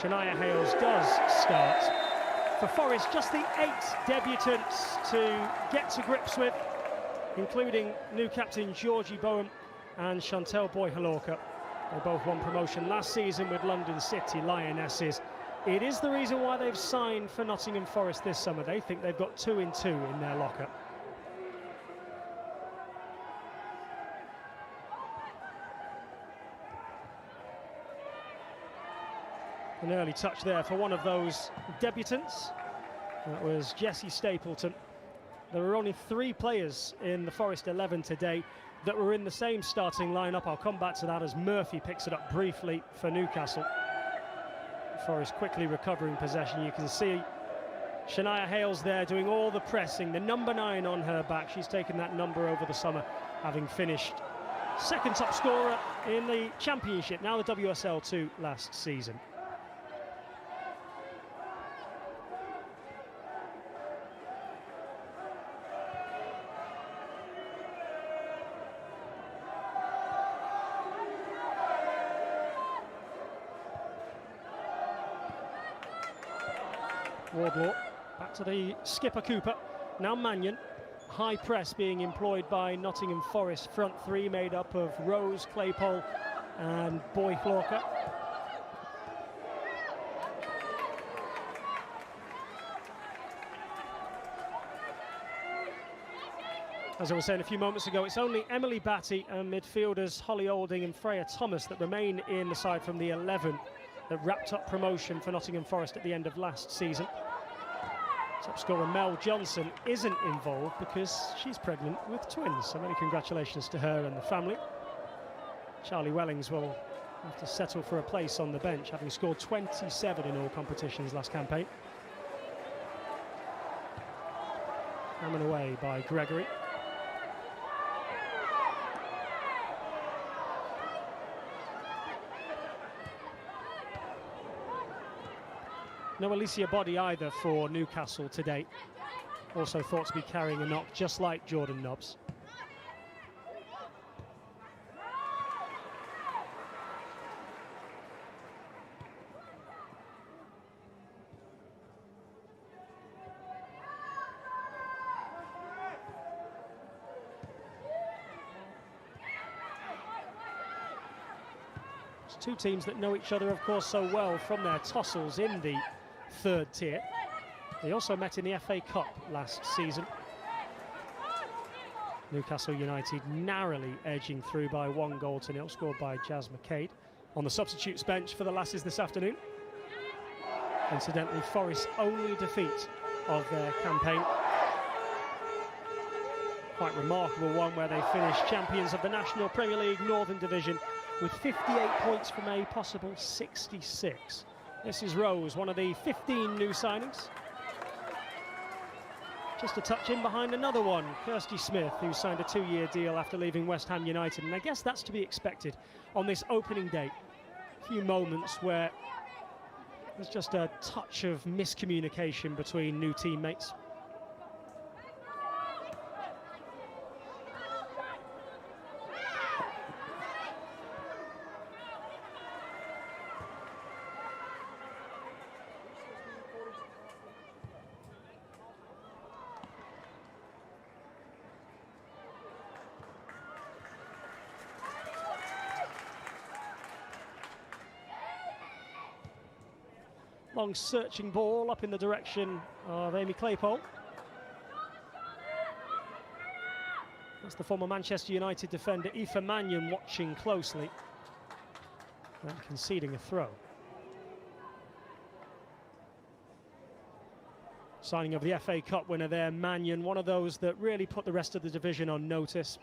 Shania Hales does start. For Forest, just the 8 debutants to get to grips with, including new captain Georgie Bowen and Chantel Boyhalorka. They both won promotion last season with London City Lionesses. It is the reason why they've signed for Nottingham Forest this summer. They think they've got 2 in 2 in their locker. An early touch there for one of those debutants. That was Jessie Stapleton. There were only 3 players in the Forest 11 today that were in the same starting lineup. I'll come back to that as Murphy picks it up briefly for Newcastle. Forest quickly recovering possession. You can see Shania Hales there doing all the pressing, the number 9 on her back. She's taken that number over the summer, having finished second top scorer in the Championship, now the WSL 2 last season. Wardlaw, back to the skipper Cooper, now Mannion. High press being employed by Nottingham Forest, front 3 made up of Rose, Claypole and Boyhalorka. As I was saying a few moments ago, it's only Emily Batty and midfielders Holly Olding and Freya Thomas that remain in the side from the 11 that wrapped up promotion for Nottingham Forest at the end of last season. Top scorer Mel Johnson isn't involved because she's pregnant with twins, so many congratulations to her and the family. Charlie Wellings will have to settle for a place on the bench, having scored 27 in all competitions last campaign. Hammered away by Gregory. No Alicia Body either for Newcastle today. Also thought to be carrying a knock, just like Jordan Nobbs. It's 2 teams that know each other, of course, so well from their tussles in the 3rd tier. They also met in the FA Cup last season. Newcastle United narrowly edging through by 1 goal to 0, scored by Jazz McCade. On the substitutes bench for the lasses this afternoon. Incidentally, Forest's only defeat of their campaign. Quite remarkable one where they finished champions of the National Premier League Northern Division with 58 points from a possible 66. This is Rose, one of the 15 new signings. Just a touch in behind another one, Kirsty Smith, who signed a 2-year deal after leaving West Ham United. And I guess that's to be expected on this opening day. A few moments where there's just a touch of miscommunication between new teammates. Long searching ball up in the direction of Amy Claypole. That's the former Manchester United defender Aoife Mannion watching closely and conceding a throw. Signing of the FA Cup winner there, Mannion, one of those that really put the rest of the division on notice.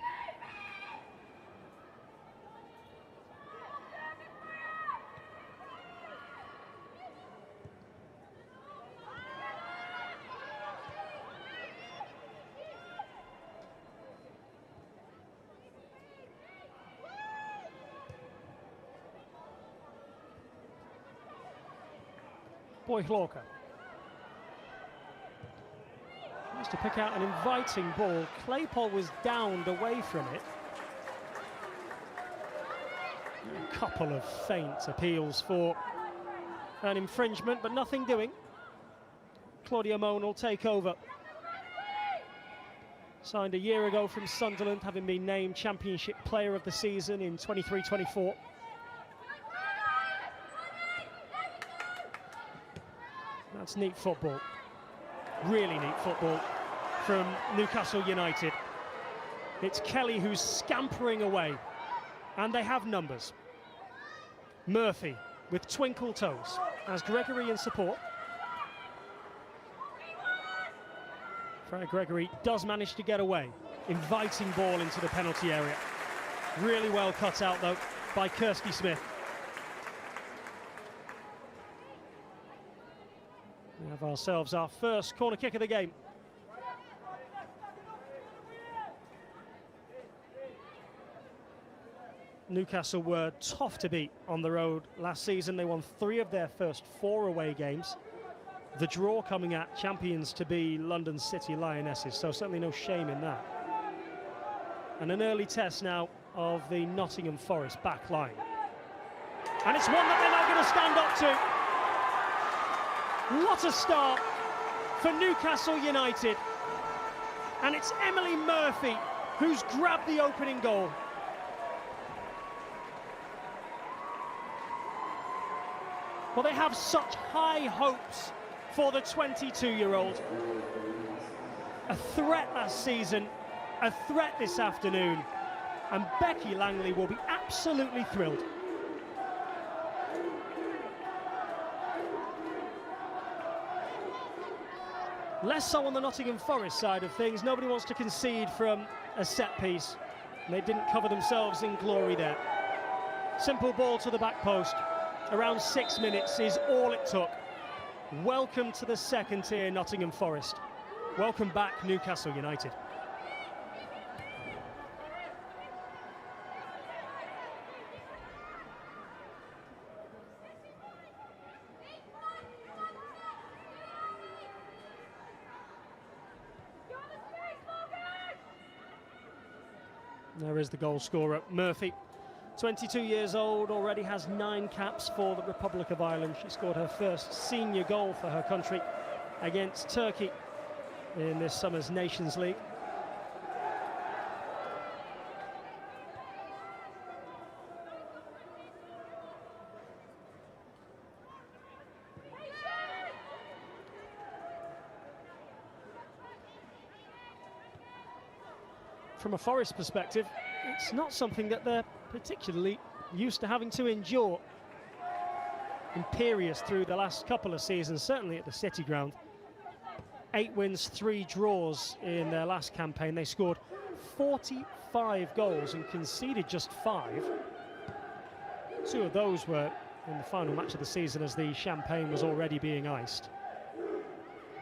Boyhalorka tries to pick out an inviting ball. Claypole was downed away from it. A couple of faint appeals for an infringement, but nothing doing. Claudia Moan will take over. Signed a year ago from Sunderland, having been named Championship Player of the Season in 23-24. That's neat football. Really neat football from Newcastle United. It's Kelly who's scampering away, and they have numbers. Murphy with twinkle toes as Gregory in support. Freya Gregory does manage to get away, inviting ball into the penalty area. Really well cut out though by Kirsty Smith. We have ourselves our first corner kick of the game. Newcastle were tough to beat on the road last season. They won 3 of their first 4 away games. The draw coming at champions to be London City Lionesses, so certainly no shame in that. And an early test now of the Nottingham Forest back line. And it's one that they're not going to stand up to. What a start for Newcastle United. And it's Emily Murphy who's grabbed the opening goal. Well, they have such high hopes for the 22-year-old. A threat last season, a threat this afternoon, and Becky Langley will be absolutely thrilled. Less so on the Nottingham Forest side of things. Nobody wants to concede from a set piece. They didn't cover themselves in glory there. Simple ball to the back post. Around 6 minutes is all it took. Welcome to the second tier, Nottingham Forest. Welcome back, Newcastle United. There is the goal scorer, Murphy. 22 years old, already has 9 caps for the Republic of Ireland. She scored her first senior goal for her country against Turkey in this summer's Nations League. From a Forest perspective, it's not something that they're particularly used to having to endure. Imperious through the last couple of seasons, certainly at the City Ground. 8 wins, 3 draws in their last campaign. They scored 45 goals and conceded just 5. 2 of those were in the final match of the season as the champagne was already being iced.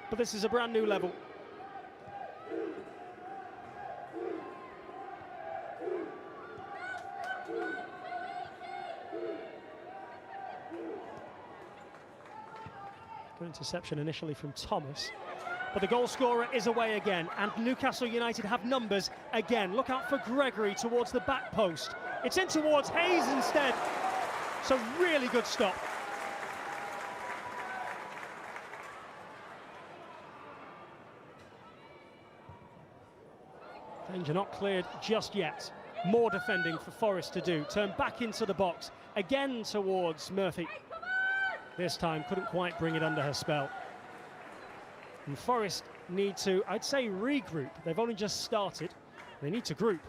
But this is a brand new level. Interception initially from Thomas, but the goal scorer is away again, and Newcastle United have numbers again. Look out for Gregory towards the back post. It's in towards Hayes instead, so really good stop. Danger not cleared just yet. More defending for Forest to do. Turn back into the box again towards Murphy. This time couldn't quite bring it under her spell. And Forest need to, I'd say, regroup. They've only just started. They need to group.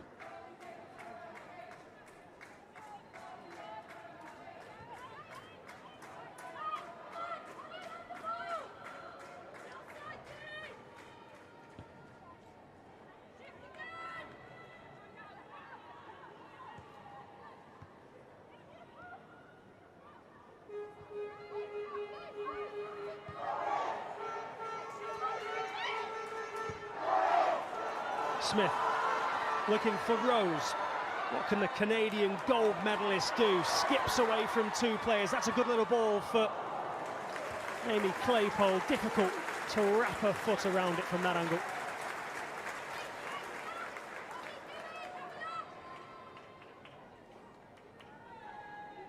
Smith looking for Rose. What can the Canadian gold medalist do? Skips away from 2 players. That's a good little ball for Amy Claypole. Difficult to wrap her foot around it from that angle.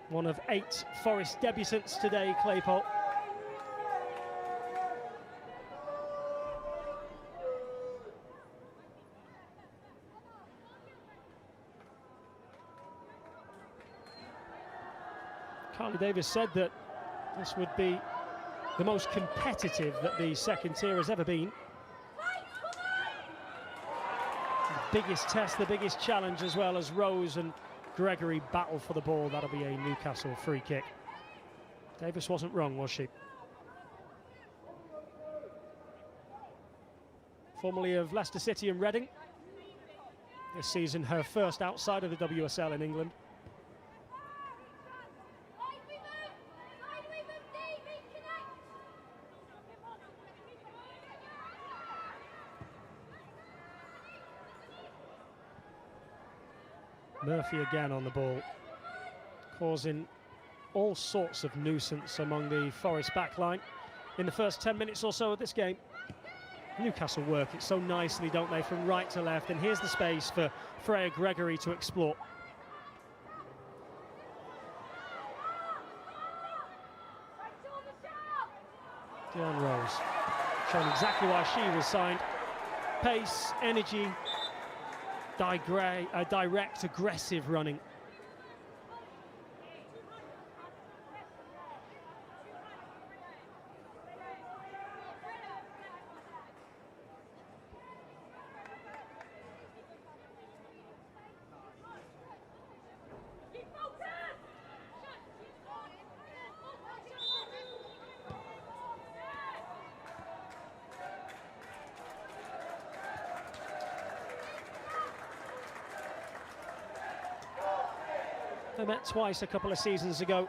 One of 8 Forest debutants today, Claypole. Charlie Davies said that this would be the most competitive that the second tier has ever been. The biggest test, the biggest challenge, as well as Rose and Gregory battle for the ball. That'll be a Newcastle free kick. Davies wasn't wrong, was she? Formerly of Leicester City and Reading. This season, her first outside of the WSL in England. Murphy again on the ball, causing all sorts of nuisance among the Forest backline in the first 10 minutes or so of this game. Newcastle work it so nicely, don't they, from right to left, and here's the space for Freya Gregory to explore. Dion Rose, showing exactly why she was signed. Pace, energy, direct, aggressive running. They met twice a couple of seasons ago,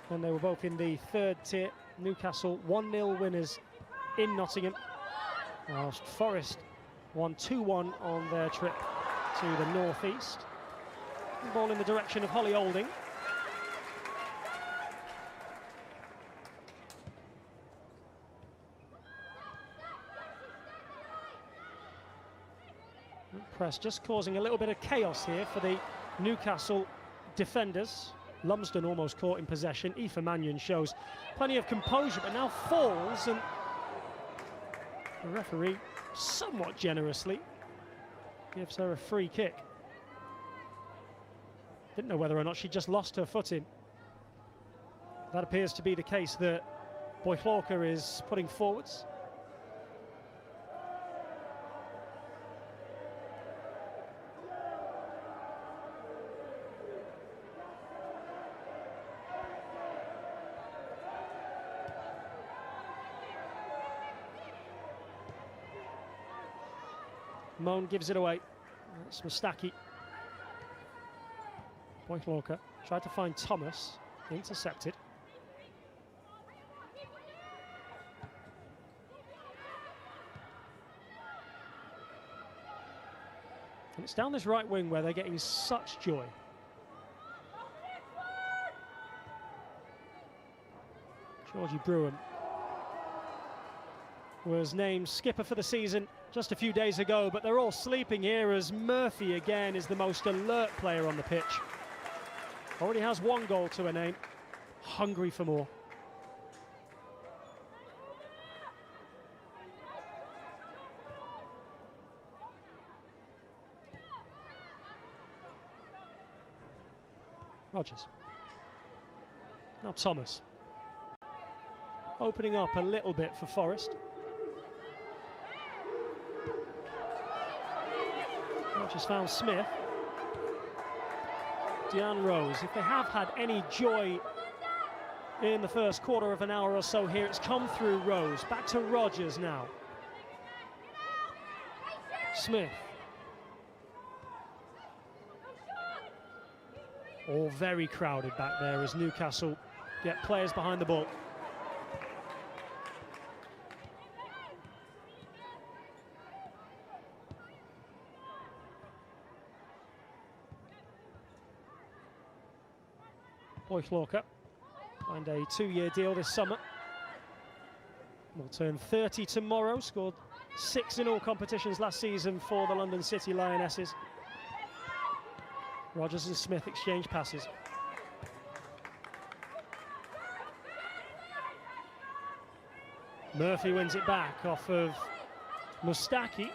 and they were both in the third tier. Newcastle 1-0 winners in Nottingham, whilst Forest won 2-1 on their trip to the northeast. Ball in the direction of Holly Olding. Press just causing a little bit of chaos here for the Newcastle defenders. Lumsden almost caught in possession. Aoife Mannion shows plenty of composure, but now falls, and the referee somewhat generously gives her a free kick. Didn't know whether or not she just lost her footing. That appears to be the case that Boychlorka is putting forwards. Moan gives it away. That's Mustaki. Boychlorka tried to find Thomas, intercepted. And it's down this right wing where they're getting such joy. Georgie Brewham was named skipper for the season just a few days ago, but they're all sleeping here as Murphy again is the most alert player on the pitch. Already has one goal to her name, hungry for more. Rogers. Now Thomas. Opening up a little bit for Forest. Rogers found Smith. Diane Rose. If they have had any joy in the first quarter of an hour or so here, it's come through Rose. Back to Rogers now. Smith. All very crowded back there as Newcastle get players behind the ball. Boychlorka signed a 2-year deal this summer. Will turn 30 tomorrow. Scored 6 in all competitions last season for the London City Lionesses. Rogers and Smith exchange passes. Murphy wins it back off of Mustaki.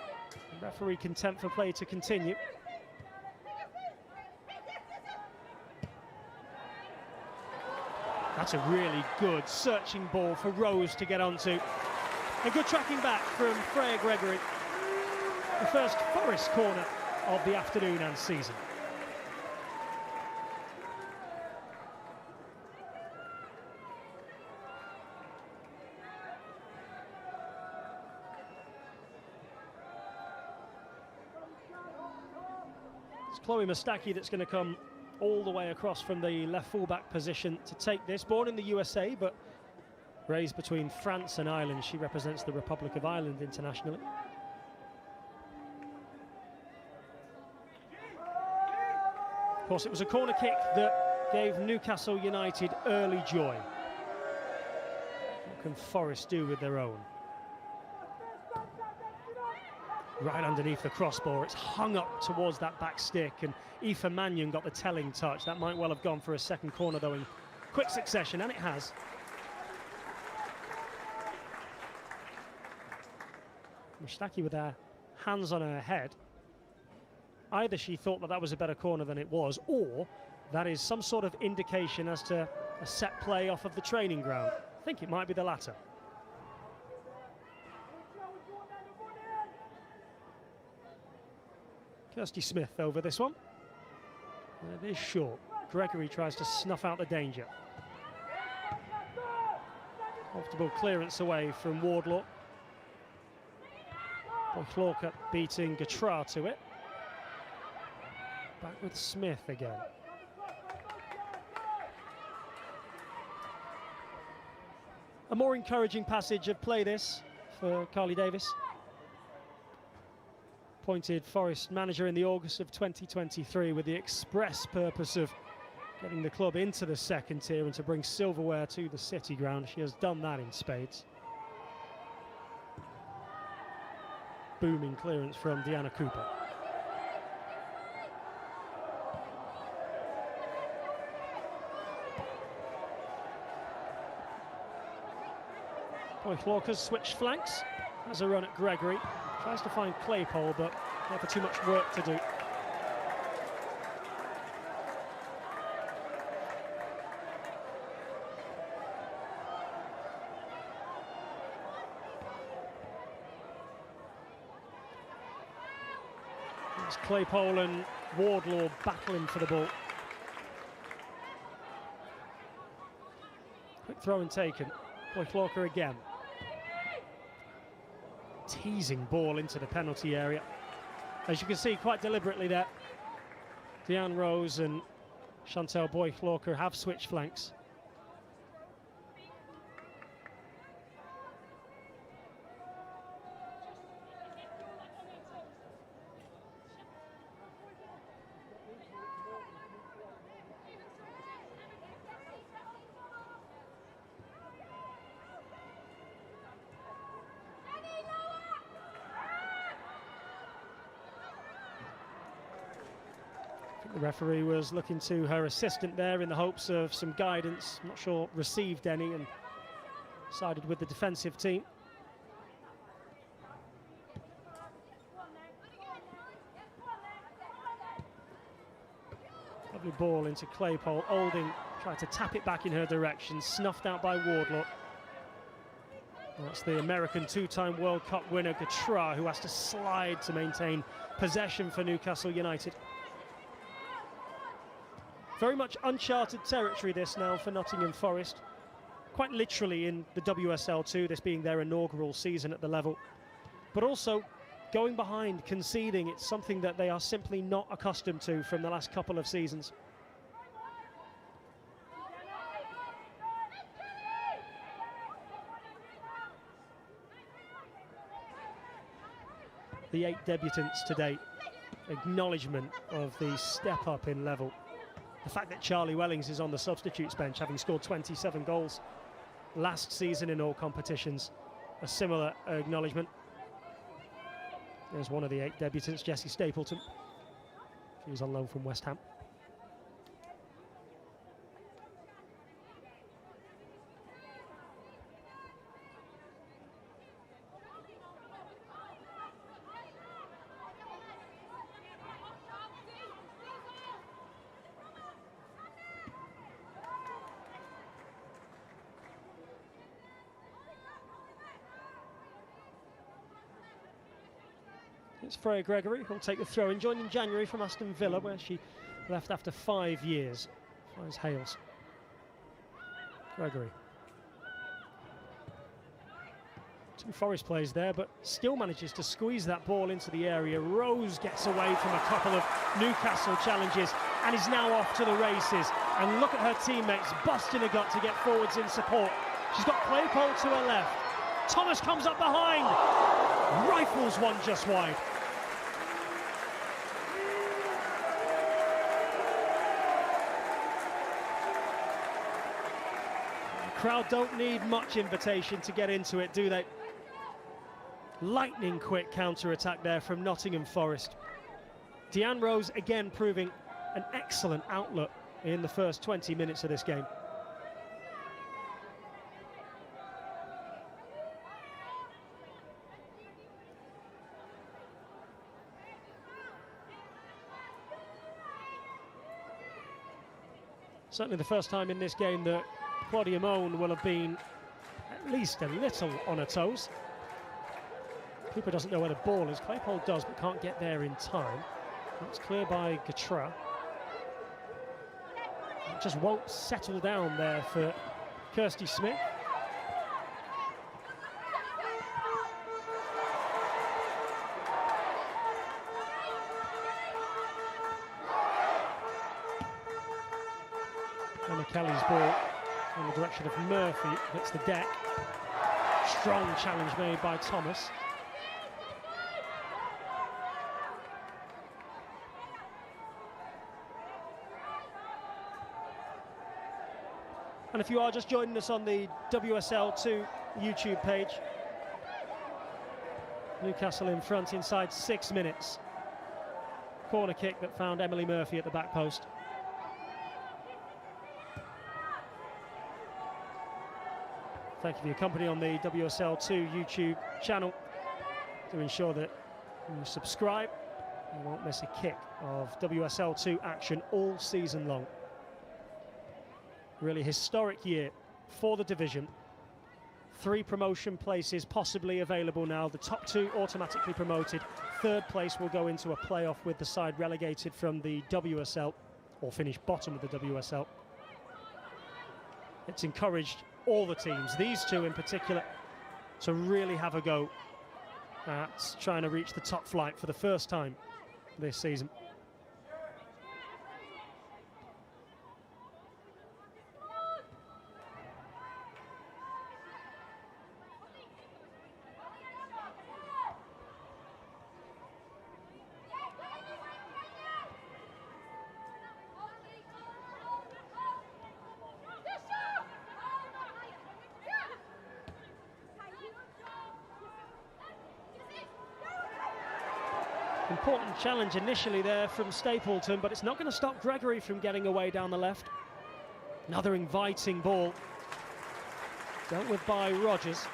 Referee contempt for play to continue. That's a really good searching ball for Rose to get onto. A good tracking back from Freya Gregory. The first Forest corner of the afternoon and season. It's Chloe Mustaki that's going to come all the way across from the left fullback position to take this. Born in the USA, but raised between France and Ireland. She represents the Republic of Ireland internationally. Of course, it was a corner kick that gave Newcastle United early joy. What can Forest do with their own? Right underneath the crossbar, it's hung up towards that back stick, and Aoife Mannion got the telling touch. That might well have gone for a second corner, though, in quick succession, and it has. Mustaki with her hands on her head. Either she thought that that was a better corner than it was, or that is some sort of indication as to a set play off of the training ground. I think it might be the latter. Kirsty Smith over this one. And it is short. Gregory tries to snuff out the danger. Comfortable clearance away from Wardlaw. Boychlorka beating Gatra to it. Back with Smith again. A more encouraging passage of play this for Carly Davis. Appointed Forest manager in the August of 2023 with the express purpose of getting the club into the second tier and to bring silverware to the City ground. She has done that in spades. Booming clearance from Deanna Cooper. Boychlorka's switched flanks. Has a run at Gregory. Tries to find Claypole, but never too much work to do. It's Claypole and Wardlaw battling for the ball. Quick throw and taken. Boychlorka again. Teasing ball into the penalty area. As you can see, quite deliberately there, Deanne Rose and Chantal Boychlorka have switched flanks. The referee was looking to her assistant there in the hopes of some guidance. I'm not sure received any and sided with the defensive team. Lovely ball into Claypole. Olding tried to tap it back in her direction, snuffed out by Wardlaw. That's the American two-time World Cup winner Gatra, who has to slide to maintain possession for Newcastle United. Very much uncharted territory this now for Nottingham Forest. Quite literally in the WSL too, this being their inaugural season at the level. But also going behind, conceding, it's something that they are simply not accustomed to from the last couple of seasons. The 8 debutants today, acknowledgement of the step up in level. The fact that Charlie Wellings is on the substitutes bench, having scored 27 goals last season in all competitions, a similar acknowledgement. There's one of the 8 debutants, Jessie Stapleton. She was on loan from West Ham. It's Freya Gregory who'll take the throw in, joined in January from Aston Villa, where she left after 5 years. Finds Hales. Gregory. 2 Forest players there, but still manages to squeeze that ball into the area. Rose gets away from a couple of Newcastle challenges and is now off to the races. And look at her teammates busting a gut to get forwards in support. She's got Claypole to her left. Thomas comes up behind. Rifles one just wide. The crowd don't need much invitation to get into it, do they? Lightning quick counter-attack there from Nottingham Forest. Deanne Rose again proving an excellent outlet in the first 20 minutes of this game. Certainly the first time in this game that Claudia Moan will have been at least a little on her toes. Cooper doesn't know where the ball is. Claypole does, but can't get there in time. That's clear by Gatra. It just won't settle down there for Kirsty Smith. Emma Kelly's ball in the direction of Murphy hits the deck. Strong challenge made by Thomas. And if you are just joining us on the WSL2 YouTube page, Newcastle in front inside 6 minutes. Corner kick that found Emily Murphy at the back post. Thank you for your company on the WSL2 YouTube channel. To ensure that you subscribe, you won't miss a kick of WSL2 action all season long. Really historic year for the division. 3 promotion places possibly available now. The top 2 automatically promoted. 3rd place will go into a playoff with the side relegated from the WSL or finish bottom of the WSL. It's encouraged all the teams, these 2 in particular, to really have a go at trying to reach the top flight for the first time this season. Important challenge initially there from Stapleton, but it's not going to stop Gregory from getting away down the left. Another inviting ball. Dealt with by Rogers.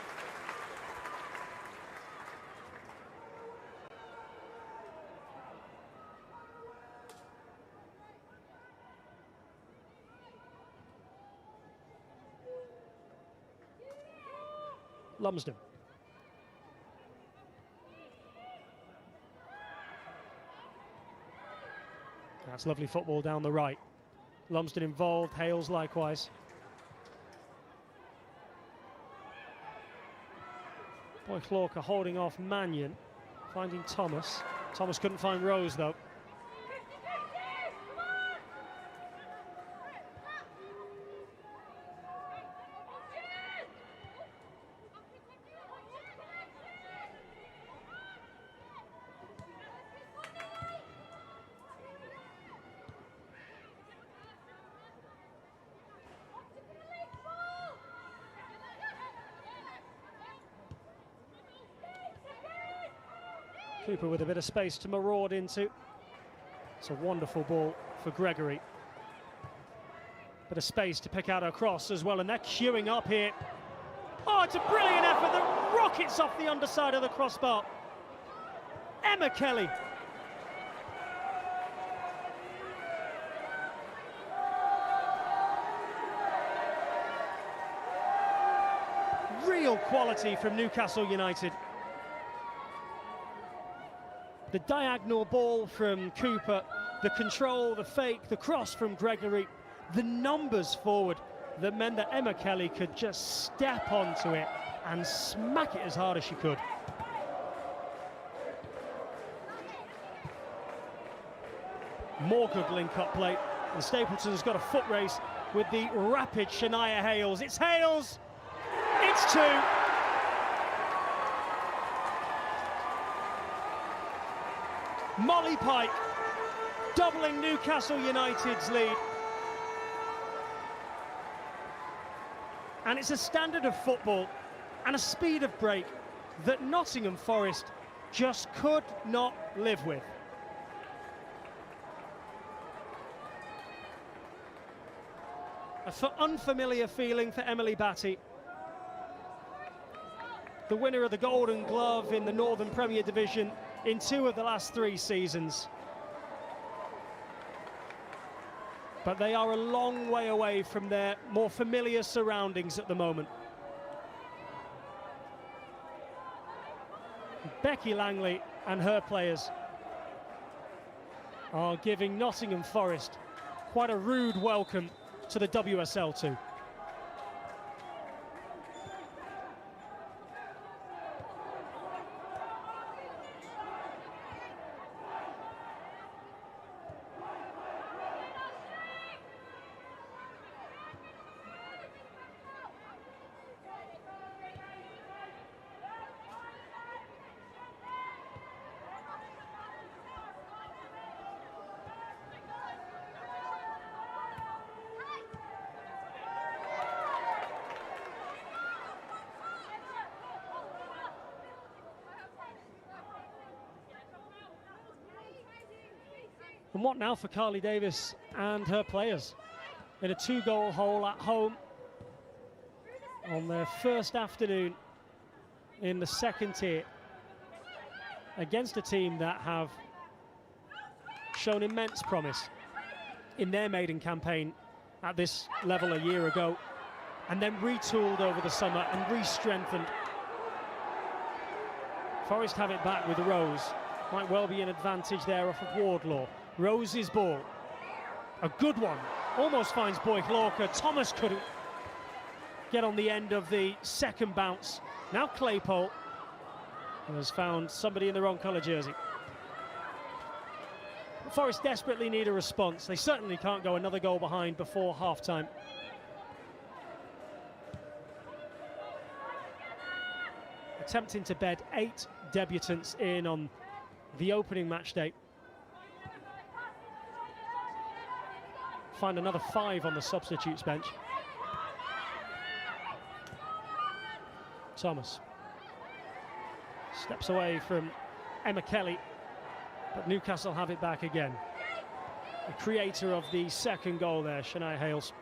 Lumsden. That's lovely football down the right. Lumsden involved, Hales likewise. Boy Clarker holding off Mannion, finding Thomas. Thomas couldn't find Rose though. Cooper with a bit of space to maraud into. It's a wonderful ball for Gregory. Bit of space to pick out her cross as well, and they're queuing up here. Oh, it's a brilliant effort that rockets off the underside of the crossbar. Emma Kelly. Real quality from Newcastle United. The diagonal ball from Cooper, the control, the fake, the cross from Gregory, the numbers forward that meant that Emma Kelly could just step onto it and smack it as hard as she could. More good link-up play, and Stapleton's got a foot race with the rapid Shania Hales. It's Hales! It's 2! Molly Pike doubling Newcastle United's lead. And it's a standard of football and a speed of break that Nottingham Forest just could not live with. An unfamiliar feeling for Emily Batty, the winner of the Golden Glove in the Northern Premier Division in 2 of the last 3 seasons. But they are a long way away from their more familiar surroundings at the moment. Becky Langley and her players are giving Nottingham Forest quite a rude welcome to the WSL 2. And what now for Carly Davis and her players? In a 2-goal hole at home on their first afternoon in the second tier against a team that have shown immense promise in their maiden campaign at this level a year ago, and then retooled over the summer and re-strengthened. Forest have it back with Rose. Might well be an advantage there off of Wardlaw. Rose's ball, a good one, almost finds Boyk Lorca. Thomas couldn't get on the end of the second bounce. Now Claypole has found somebody in the wrong colour jersey. Forest desperately need a response. They certainly can't go another goal behind before half-time. Attempting to bed 8 debutants in on the opening match day. Find another 5 on the substitutes bench. Thomas steps away from Emma Kelly, but Newcastle have it back again. The creator of the second goal there, Shania Hales.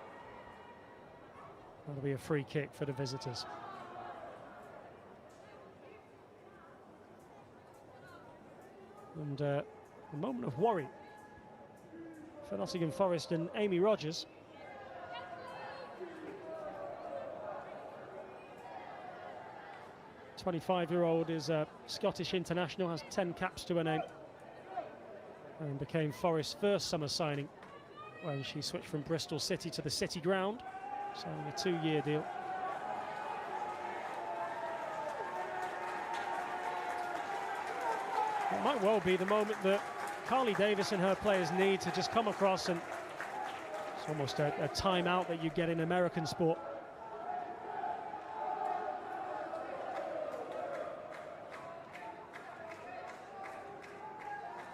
That'll be a free kick for the visitors. And a moment of worry for Nottingham Forest and Amy Rogers. The 25-year-old is a Scottish international, has 10 caps to her name, and became Forest's first summer signing when she switched from Bristol City to the City Ground, signing a 2-year deal. It might well be the moment that Carly Davis and her players need to just come across, and it's almost a timeout that you get in American sport.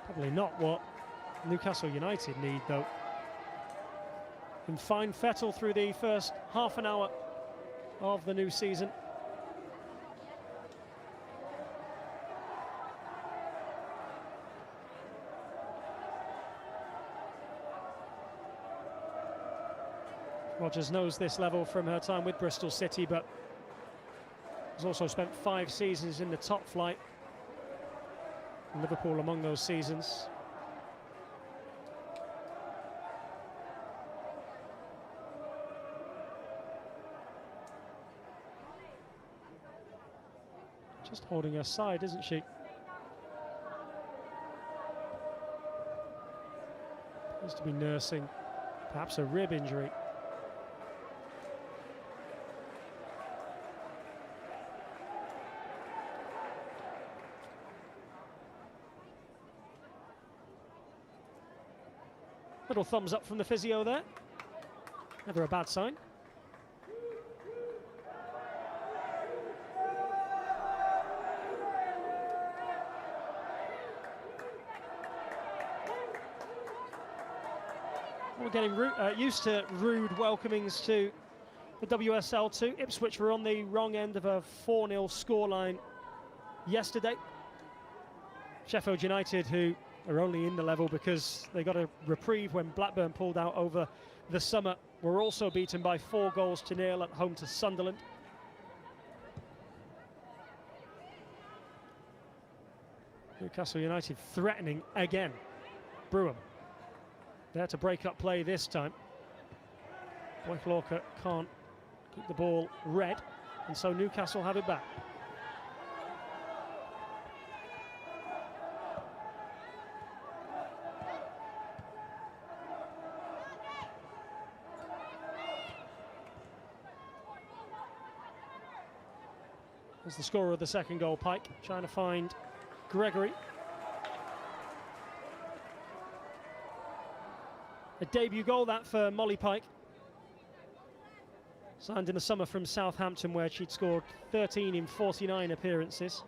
Probably not what Newcastle United need, though. And find Fettel through the first half an hour of the new season. Rogers knows this level from her time with Bristol City, but has also spent 5 seasons in the top flight. Liverpool among those seasons. Just holding her side, isn't she? Seems to be nursing perhaps a rib injury. Little thumbs up from the physio there. Never a bad sign. We're getting used to rude welcomings to the WSL too. Ipswich were on the wrong end of a 4-0 scoreline yesterday. Sheffield United, who are only in the level because they got a reprieve when Blackburn pulled out over the summer, were also beaten by 4-0 at home to Sunderland. Newcastle United threatening again. Brewham there to break up play this time. Boychlorka can't keep the ball red, and so Newcastle have it back. As the scorer of the second goal, Pike, trying to find Gregory. A debut goal that for Molly Pike. Signed in the summer from Southampton, where she'd scored 13 in 49 appearances.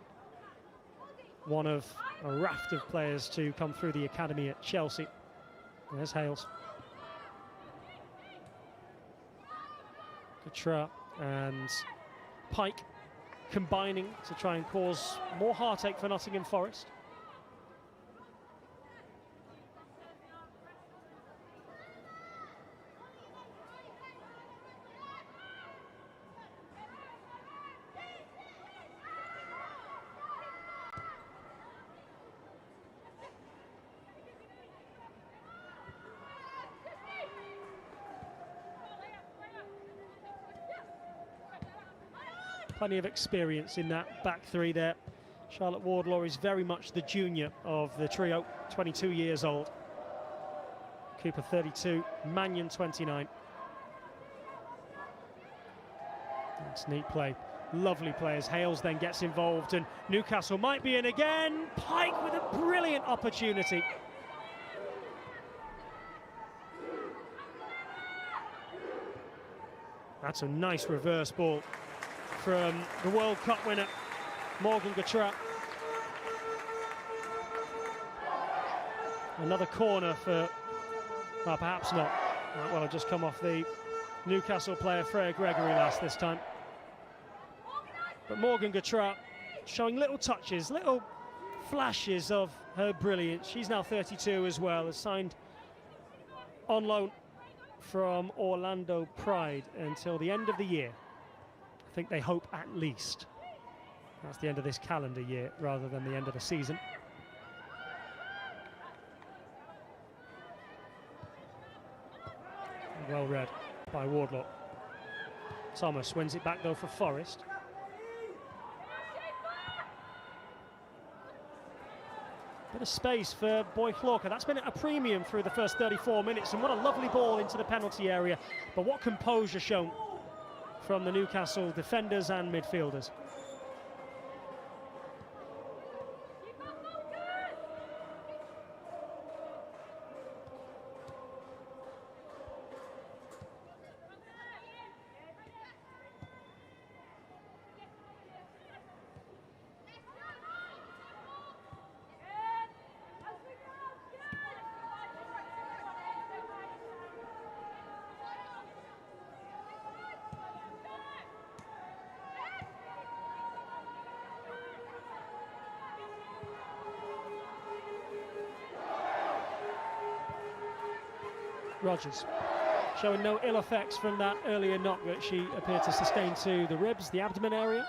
One of a raft of players to come through the academy at Chelsea. There's Hales. Katra and Pike combining to try and cause more heartache for Nottingham Forest. Plenty of experience in that back three there. Charlotte Wardlaw is very much the junior of the trio, 22 years old. Cooper 32, Mannion 29. It's neat play. Lovely players. Hales then gets involved and Newcastle might be in again. Pike with a brilliant opportunity. That's a nice reverse ball from the World Cup winner, Morgan Gautrat. Another corner for, well, perhaps not. Well, I've just come off the Newcastle player Freya Gregory last this time. But Morgan Gautrat showing little touches, little flashes of her brilliance. She's now 32 as well, has signed on loan from Orlando Pride until the end of the year. I think they hope at least. That's the end of this calendar year rather than the end of the season. Well read by Wardlaw. Thomas wins it back though for Forest. Bit of space for Boychlorka. That's been at a premium through the first 34 minutes, and what a lovely ball into the penalty area. But what composure shown from the Newcastle defenders and midfielders. Rogers showing no ill effects from that earlier knock that she appeared to sustain to the ribs, the abdomen area.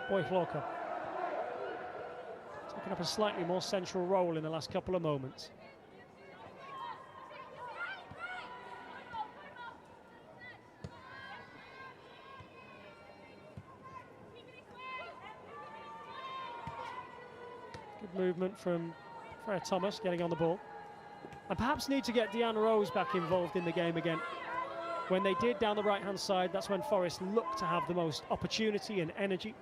Boychlorka taking up a slightly more central role in the last couple of moments. Good movement from Freya Thomas getting on the ball. And perhaps need to get Deanne Rose back involved in the game again. When they did down the right-hand side, that's when Forest looked to have the most opportunity and energy.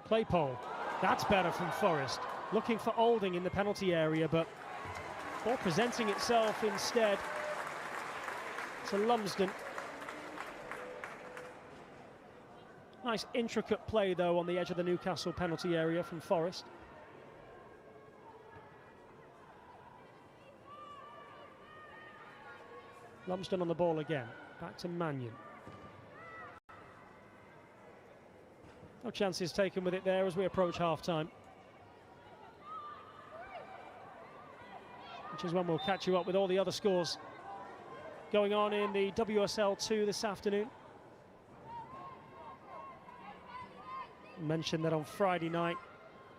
Claypole, that's better from Forest. Looking for Olding in the penalty area, but ball presenting itself instead to Lumsden. Nice intricate play though on the edge of the Newcastle penalty area from Forest. Lumsden on the ball again, back to Mannion. No chances taken with it there as we approach half-time. Which is when we'll catch you up with all the other scores going on in the WSL 2 this afternoon. Mentioned that on Friday night,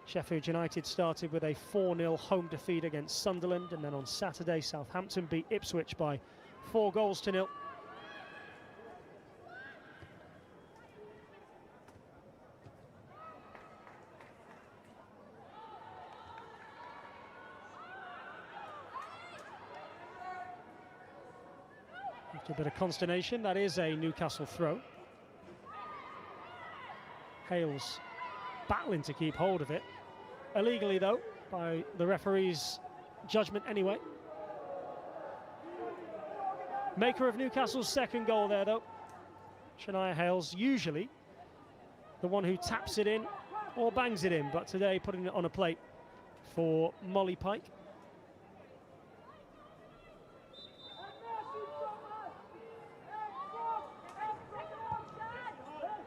Sheffield United started with a 4-0 home defeat against Sunderland, and then on Saturday, Southampton beat Ipswich by 4-0. After a bit of consternation, that is a Newcastle throw. Hales battling to keep hold of it. Illegally though, by the referee's judgment anyway. Maker of Newcastle's second goal there though. Shania Hales, usually the one who taps it in or bangs it in, but today putting it on a plate for Molly Pike.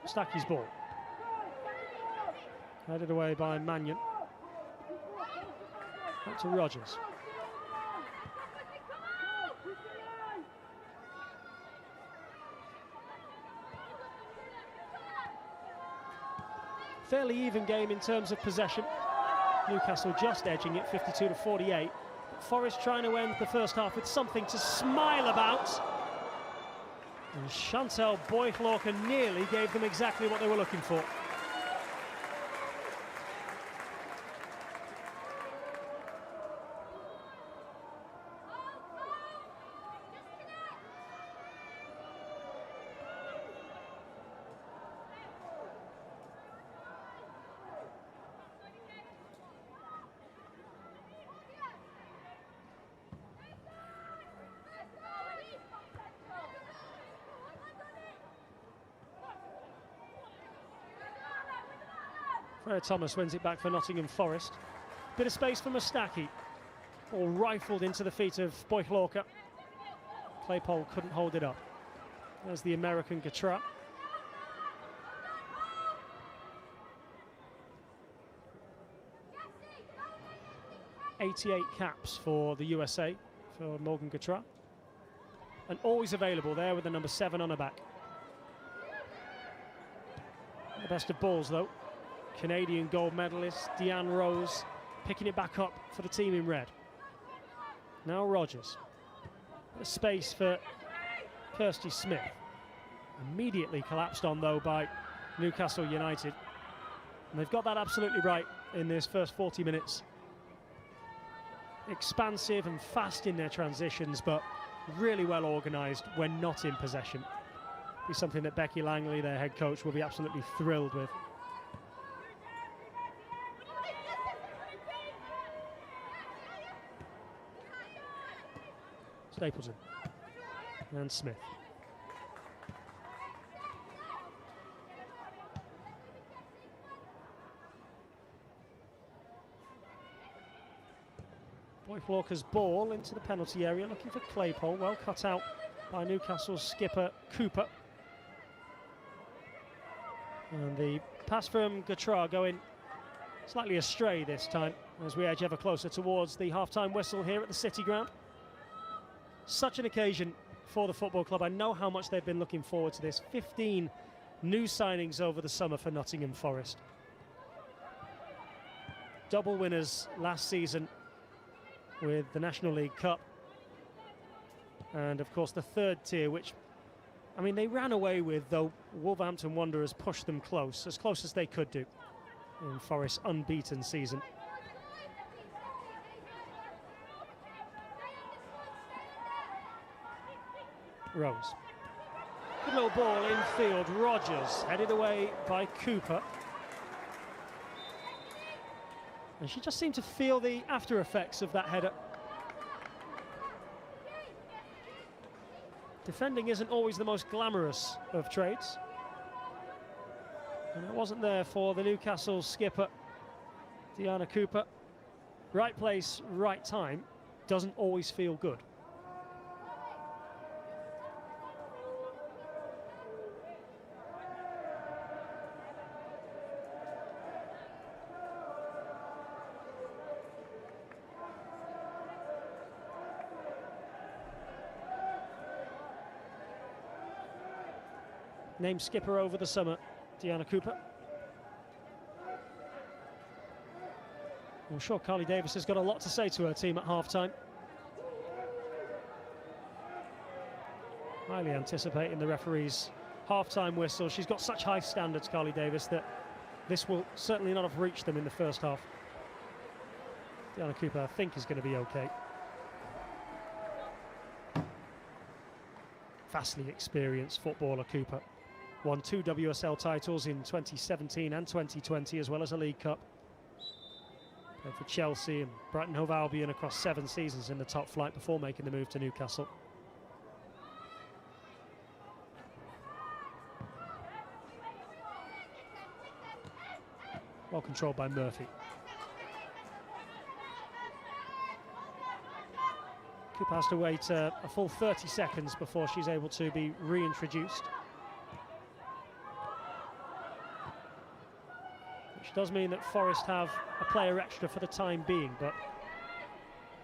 Stacky's ball. Headed away by Mannion. Back to Rogers. Fairly even game in terms of possession. Newcastle just edging it 52-48. Forest trying to end the first half with something to smile about. And Chantal Boychlorker nearly gave them exactly what they were looking for. Freya Thomas wins it back for Nottingham Forest. Bit of space for Mustaki. All rifled into the feet of Boychlorker. Claypole couldn't hold it up. There's the American Gatra. '88 caps for the USA for Morgan Gatra. And always available there with the number 7 on her back. The best of balls though. Canadian gold medalist Deanne Rose picking it back up for the team in red. Now Rogers. A space for Kirsty Smith. Immediately collapsed on though by Newcastle United. And they've got that absolutely right in this first 40 minutes. Expansive and fast in their transitions, but really well organised when not in possession. Be something that Becky Langley, their head coach, will be absolutely thrilled with. Stapleton and Smith. Boychlorker's ball into the penalty area, looking for Claypole, well cut out by Newcastle's skipper Cooper. And the pass from Gatra going slightly astray this time as we edge ever closer towards the half-time whistle here at the City Ground. Such an occasion for the football club. I know how much they've been looking forward to this. 15 new signings over the summer for Nottingham Forest. double winners last season with the National League Cup. And of course the third tier, which, I mean, they ran away with, though Wolverhampton Wanderers pushed them close as they could do in Forest's unbeaten season. Rose. Good little ball infield. Rogers headed away by Cooper. And she just seemed to feel the after effects of that header. Defending isn't always the most glamorous of trades. And it wasn't there for the Newcastle skipper, Diana Cooper. Right place, right time doesn't always feel good. Named skipper over the summer, Diana Cooper. I'm sure Carly Davis has got a lot to say to her team at half-time. Highly anticipating the referee's half-time whistle. She's got such high standards, Carly Davis, that this will certainly not have reached them in the first half. Diana Cooper, I think, is going to be okay. Vastly experienced footballer, Cooper. Won 2 WSL titles in 2017 and 2020, as well as a League Cup. Played for Chelsea and Brighton Hove Albion across 7 seasons in the top flight before making the move to Newcastle. Well controlled by Murphy. Cooper has to wait a full 30 seconds before she's able to be reintroduced. Which does mean that Forest have a player extra for the time being, but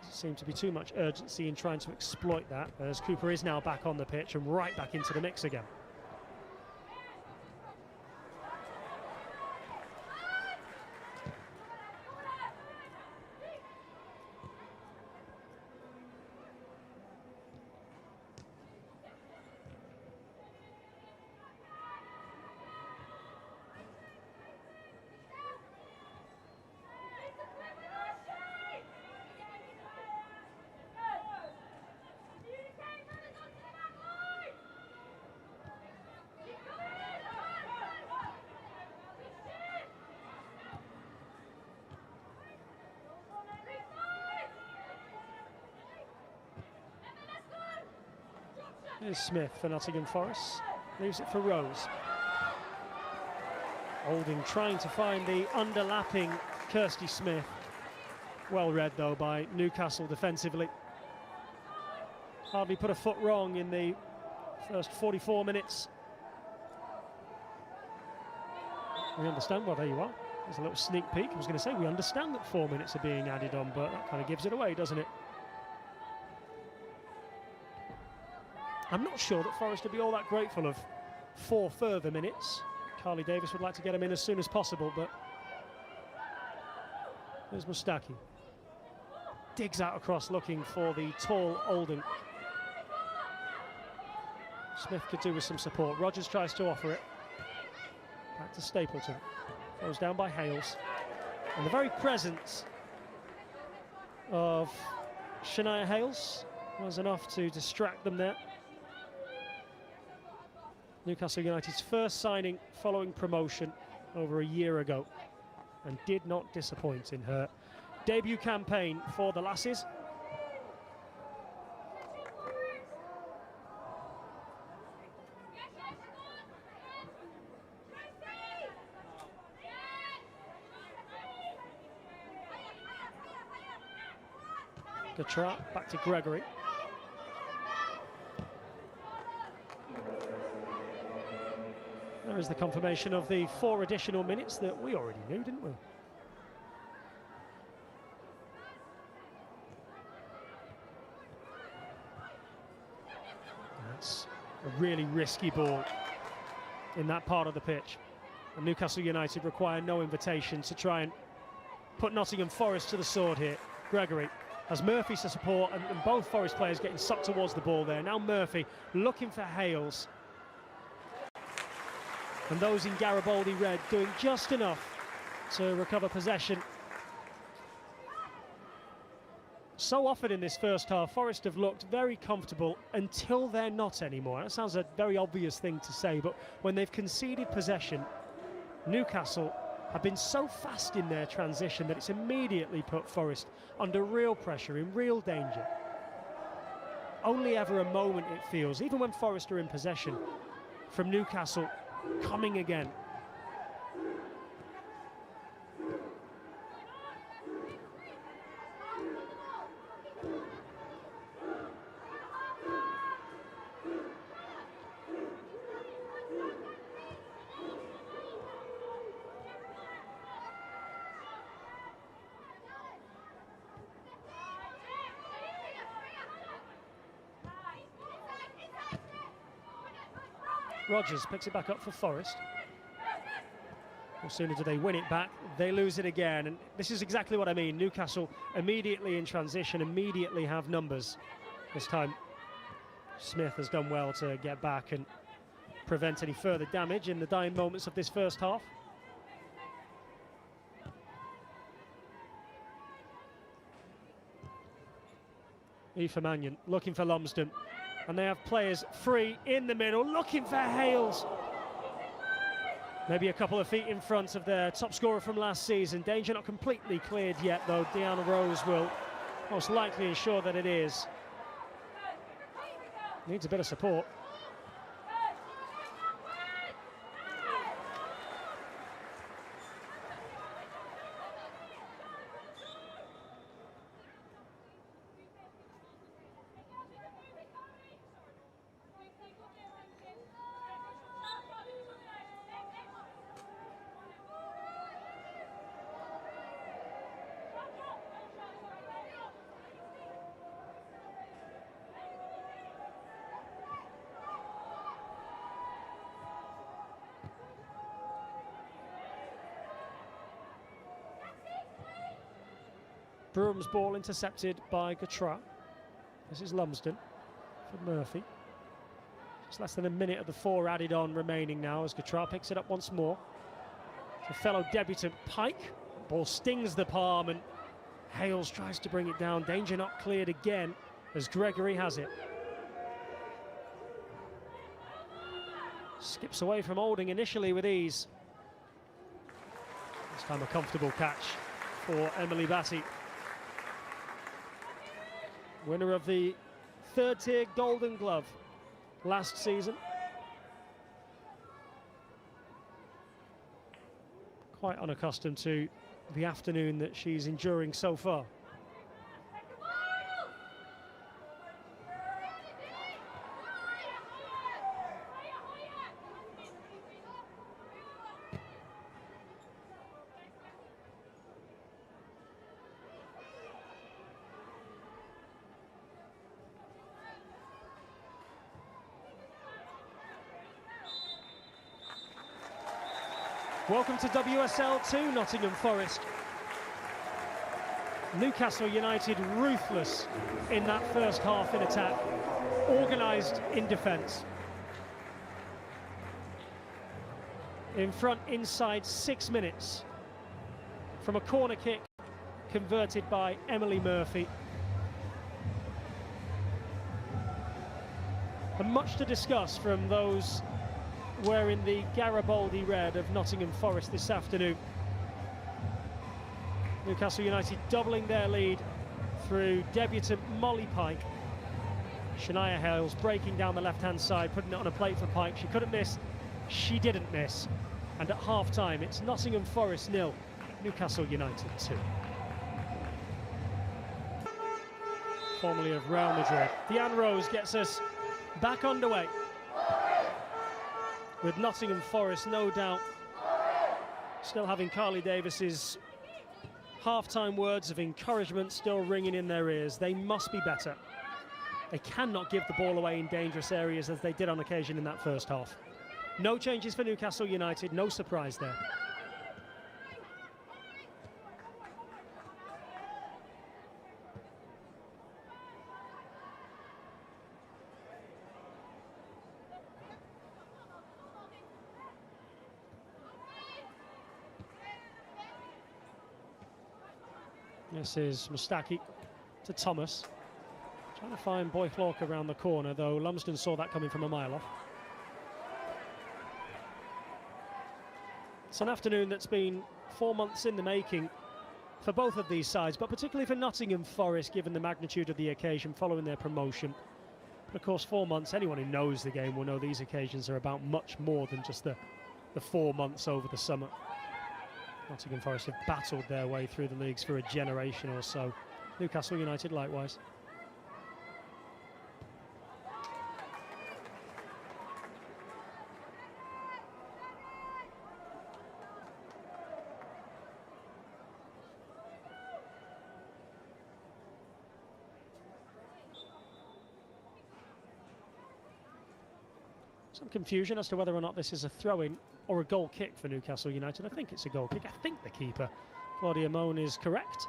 doesn't seem to be too much urgency in trying to exploit that, as Cooper is now back on the pitch and right back into the mix again. Here's Smith for Nottingham Forest, leaves it for Rose. Olding trying to find the underlapping Kirsty Smith. Well read though by Newcastle defensively. Hardly put a foot wrong in the first 44 minutes. We understand, well there you are, there's a little sneak peek. I was going to say we understand that 4 minutes are being added on, but that kind of gives it away, doesn't it? I'm not sure that Forest would be all that grateful of 4 further minutes. Carly Davis would like to get him in as soon as possible, but there's Mustaki. Digs out across looking for the tall Olding. Smith could do with some support. Rogers tries to offer it. Back to Stapleton. Goes down by Hales. And the very presence of Shania Hales was enough to distract them there. Newcastle United's first signing following promotion over a year ago, and did not disappoint in her debut campaign for the Lasses. Counterattack, back to Gregory. There is the confirmation of the 4 additional minutes that we already knew, didn't we? That's a really risky ball in that part of the pitch. And Newcastle United require no invitation to try and put Nottingham Forest to the sword here. Gregory has Murphy to support, and both Forest players getting sucked towards the ball there. Now Murphy looking for Hales. And those in Garibaldi red doing just enough to recover possession. So often in this first half, Forest have looked very comfortable until they're not anymore. That sounds a very obvious thing to say, but when they've conceded possession, Newcastle have been so fast in their transition that it's immediately put Forest under real pressure, in real danger. Only ever a moment, it feels, even when Forest are in possession, from Newcastle coming again. Rogers picks it back up for Forest. No sooner do they win it back, they lose it again. And this is exactly what I mean. Newcastle immediately in transition, immediately have numbers. This time, Smith has done well to get back and prevent any further damage in the dying moments of this first half. Aoife Mannion looking for Lumsden. And they have players free in the middle, looking for Hales. Maybe a couple of feet in front of their top scorer from last season. Danger not completely cleared yet, though. Deanna Rose will most likely ensure that it is. Needs a bit of support. Broom's ball intercepted by Gatra. This is Lumsden for Murphy. Just less than a minute of the 4 added on remaining now as Gatra picks it up once more. A fellow debutant Pike. Ball stings the palm and Hales tries to bring it down. Danger not cleared again as Gregory has it. Skips away from Olding initially with ease. This time a comfortable catch for Emily Batty. Winner of the third-tier Golden Glove last season. Quite unaccustomed to the afternoon that she's enduring so far. Welcome to WSL 2, Nottingham Forest. Newcastle United ruthless in that first half in attack, organised in defence. In front inside 6 minutes from a corner kick converted by Emily Murphy. And much to discuss from those wearing the Garibaldi red of Nottingham Forest this afternoon. Newcastle United doubling their lead through debutant Molly Pike. Shania Hales breaking down the left-hand side, putting it on a plate for Pike. She couldn't miss, she didn't miss. And at half-time, it's Nottingham Forest 0, Newcastle United 2. Formerly of Real Madrid. Deanna Rose gets us back underway. With Nottingham Forest, no doubt, still having Carly Davis's half-time words of encouragement still ringing in their ears. They must be better. They cannot give the ball away in dangerous areas as they did on occasion in that first half. No changes for Newcastle United, no surprise there. This is Mustaki to Thomas. Trying to find Boychlork around the corner, though Lumsden saw that coming from a mile off. It's an afternoon that's been 4 months in the making for both of these sides, but particularly for Nottingham Forest, given the magnitude of the occasion following their promotion. But of course, 4 months, anyone who knows the game will know these occasions are about much more than just the 4 months over the summer. Nottingham Forest have battled their way through the leagues for a generation or so. Newcastle United likewise. Some confusion as to whether or not this is a throw-in or a goal kick for Newcastle United. I think it's a goal kick. I think the keeper, Claudia Moan, is correct.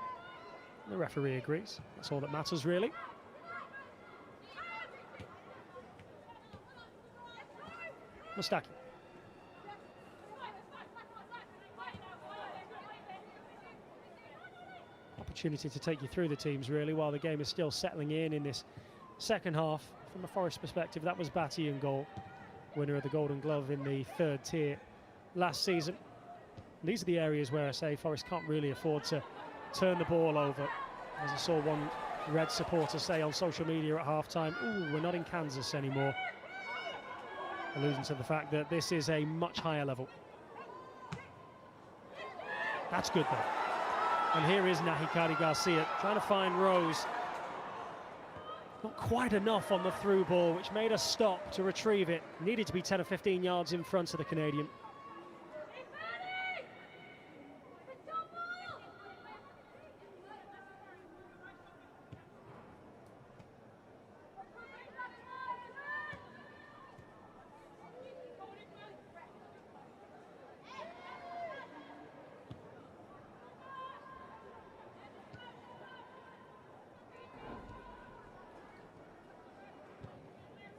The referee agrees. That's all that matters, really. Mustaki. Opportunity to take you through the teams, really, while the game is still settling in this second half. From a Forest perspective, that was Batty in goal, winner of the Golden Glove in the third tier last season. And these are the areas where I say Forest can't really afford to turn the ball over. As I saw one Red supporter say on social media at half-time, "Ooh, we're not in Kansas anymore," alluding to the fact that this is a much higher level. That's good, though. And here is Nahikari Garcia trying to find Rose. Not quite enough on the through ball, which made us stop to retrieve it. Needed to be 10 or 15 yards in front of the Canadian.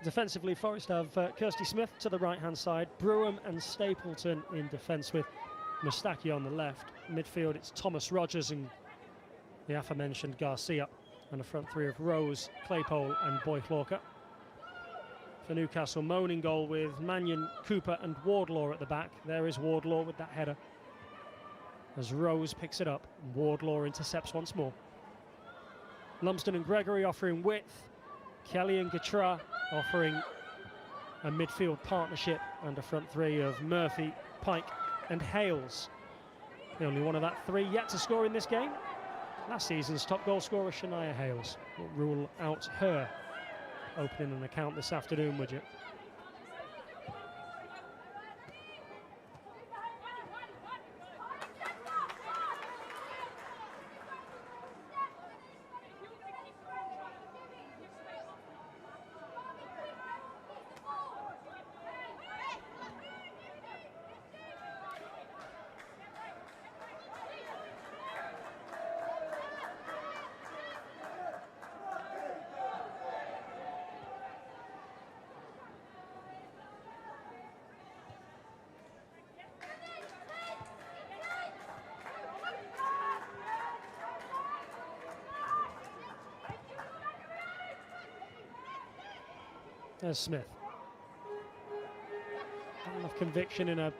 Defensively, Forest have Kirsty Smith to the right-hand side, Brewham and Stapleton in defence with Mustaki on the left. Midfield, it's Thomas Rogers and the aforementioned Garcia, and a front three of Rose, Claypole and Boychlork. For Newcastle, Moan in goal with Mannion, Cooper and Wardlaw at the back. There is Wardlaw with that header. As Rose picks it up, Wardlaw intercepts once more. Lumsden and Gregory offering width. Kelly and Gatra offering a midfield partnership, and a front three of Murphy, Pike and Hales. The only one of that three yet to score in this game. Last season's top goal scorer, Shania Hales. Will rule out her opening an account this afternoon, would you? There's Smith. Not enough conviction in a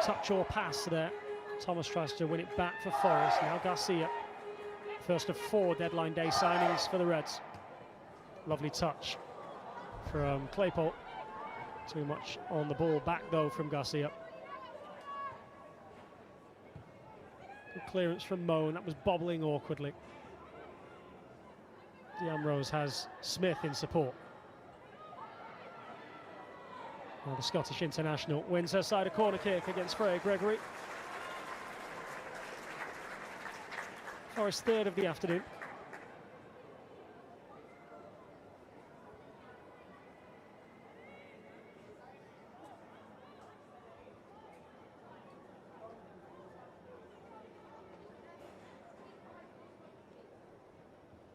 touch or pass there. Thomas tries to win it back for Forest. Now Garcia. First of 4 deadline day signings for the Reds. Lovely touch from Claypole. Too much on the ball back though from Garcia. Good clearance from Moan. That was bobbling awkwardly. D'Ambrose has Smith in support. Well, the Scottish international wins her side a corner kick against Freya Gregory. Forest third of the afternoon.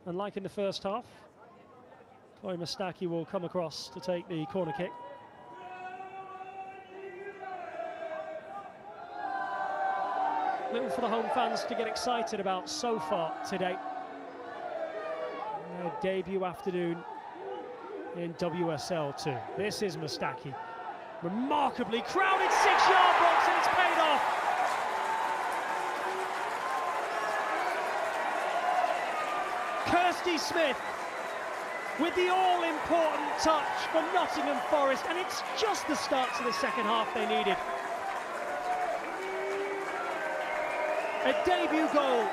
And like in the first half, Chloe Mustaki will come across to take the corner kick. little for the home fans to get excited about so far today. Their debut afternoon in WSL 2. This is Mustaki. Remarkably crowded 6-yard box, and it's paid off. Kirsty Smith with the all-important touch for Nottingham Forest, and it's just the start to the second half they needed. A debut goal.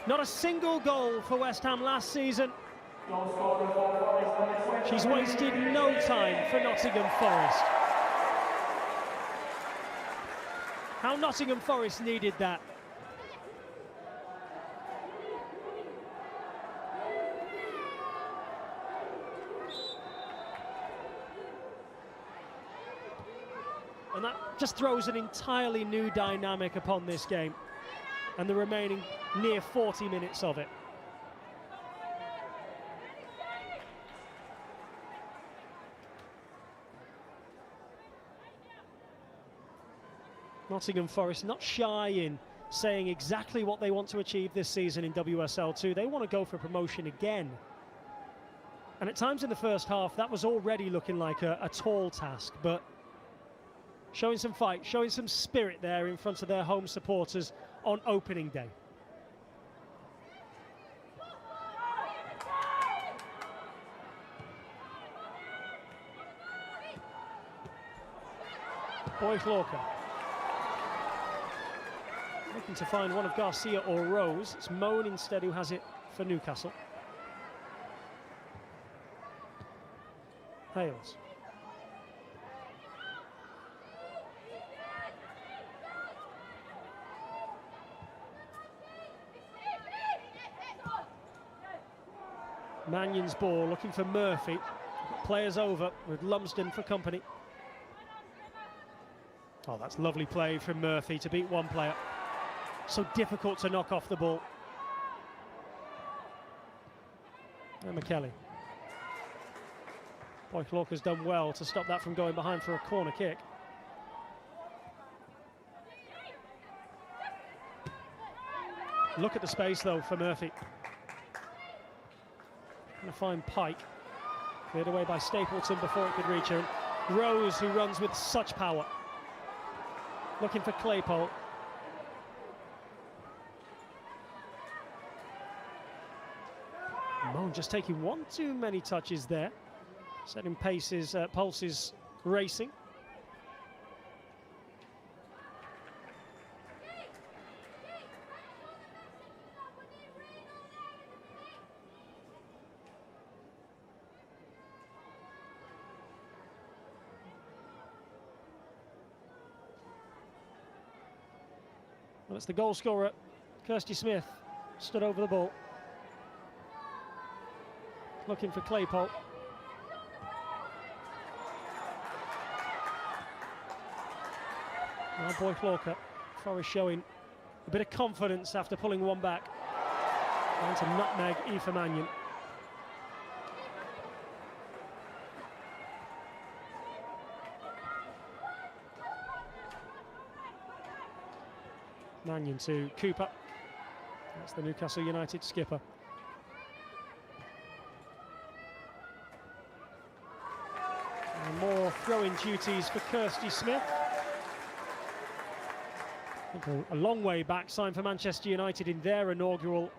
Not a single goal for West Ham last season. She's wasted no time for Nottingham Forest. How Nottingham Forest needed that. And that just throws an entirely new dynamic upon this game and the remaining near 40 minutes of it. Nottingham Forest not shy in saying exactly what they want to achieve this season in WSL 2. They want to go for promotion again. And at times in the first half, that was already looking like a tall task, but showing some fight, showing some spirit there in front of their home supporters on opening day. Boychlorka looking to find one of Garcia or Rose. It's Moan instead who has it for Newcastle. Hales. Mannion's ball, looking for Murphy. Players over with Lumsden for company. Oh, that's lovely play from Murphy to beat one player. So difficult to knock off the ball. And McKelly. Boychlorka's done well to stop that from going behind for a corner kick. Look at the space though for Murphy. Going to find Pike. Cleared away by Stapleton before it could reach her. Rose, who runs with such power. Looking for Claypole. Moan just taking one too many touches there. Setting paces, pulses racing. Well, it's the goal scorer, Kirsty Smith, stood over the ball. Looking for Claypole. Now Boychlorka. Forest showing a bit of confidence after pulling one back. And to nutmeg Aoife Mannion. Mannion to Cooper. That's the Newcastle United skipper. And more throw-in duties for Kirsty Smith. A long way back, signed for Manchester United in their inaugural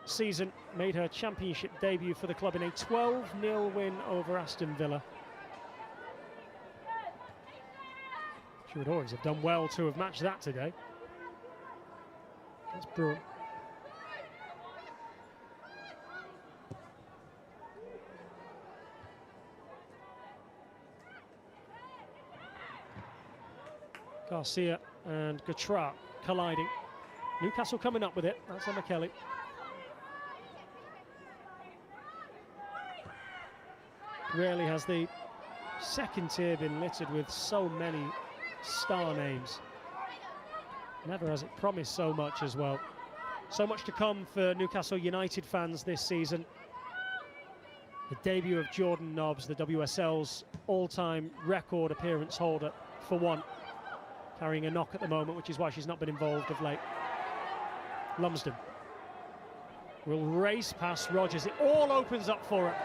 season. Made her championship debut for the club in a 12-0 win over Aston Villa. She would always have done well to have matched that today. That's Bruin. Garcia and Gatra colliding. Newcastle coming up with it. That's Emma Kelly. Rarely has the second tier been littered with so many star names. Never has it promised so much as well. So much to come for Newcastle United fans this season. The debut of Jordan Nobbs, the WSL's all-time record appearance holder for one, carrying a knock at the moment, which is why she's not been involved of late. Lumsden will race past Rogers. It all opens up for her.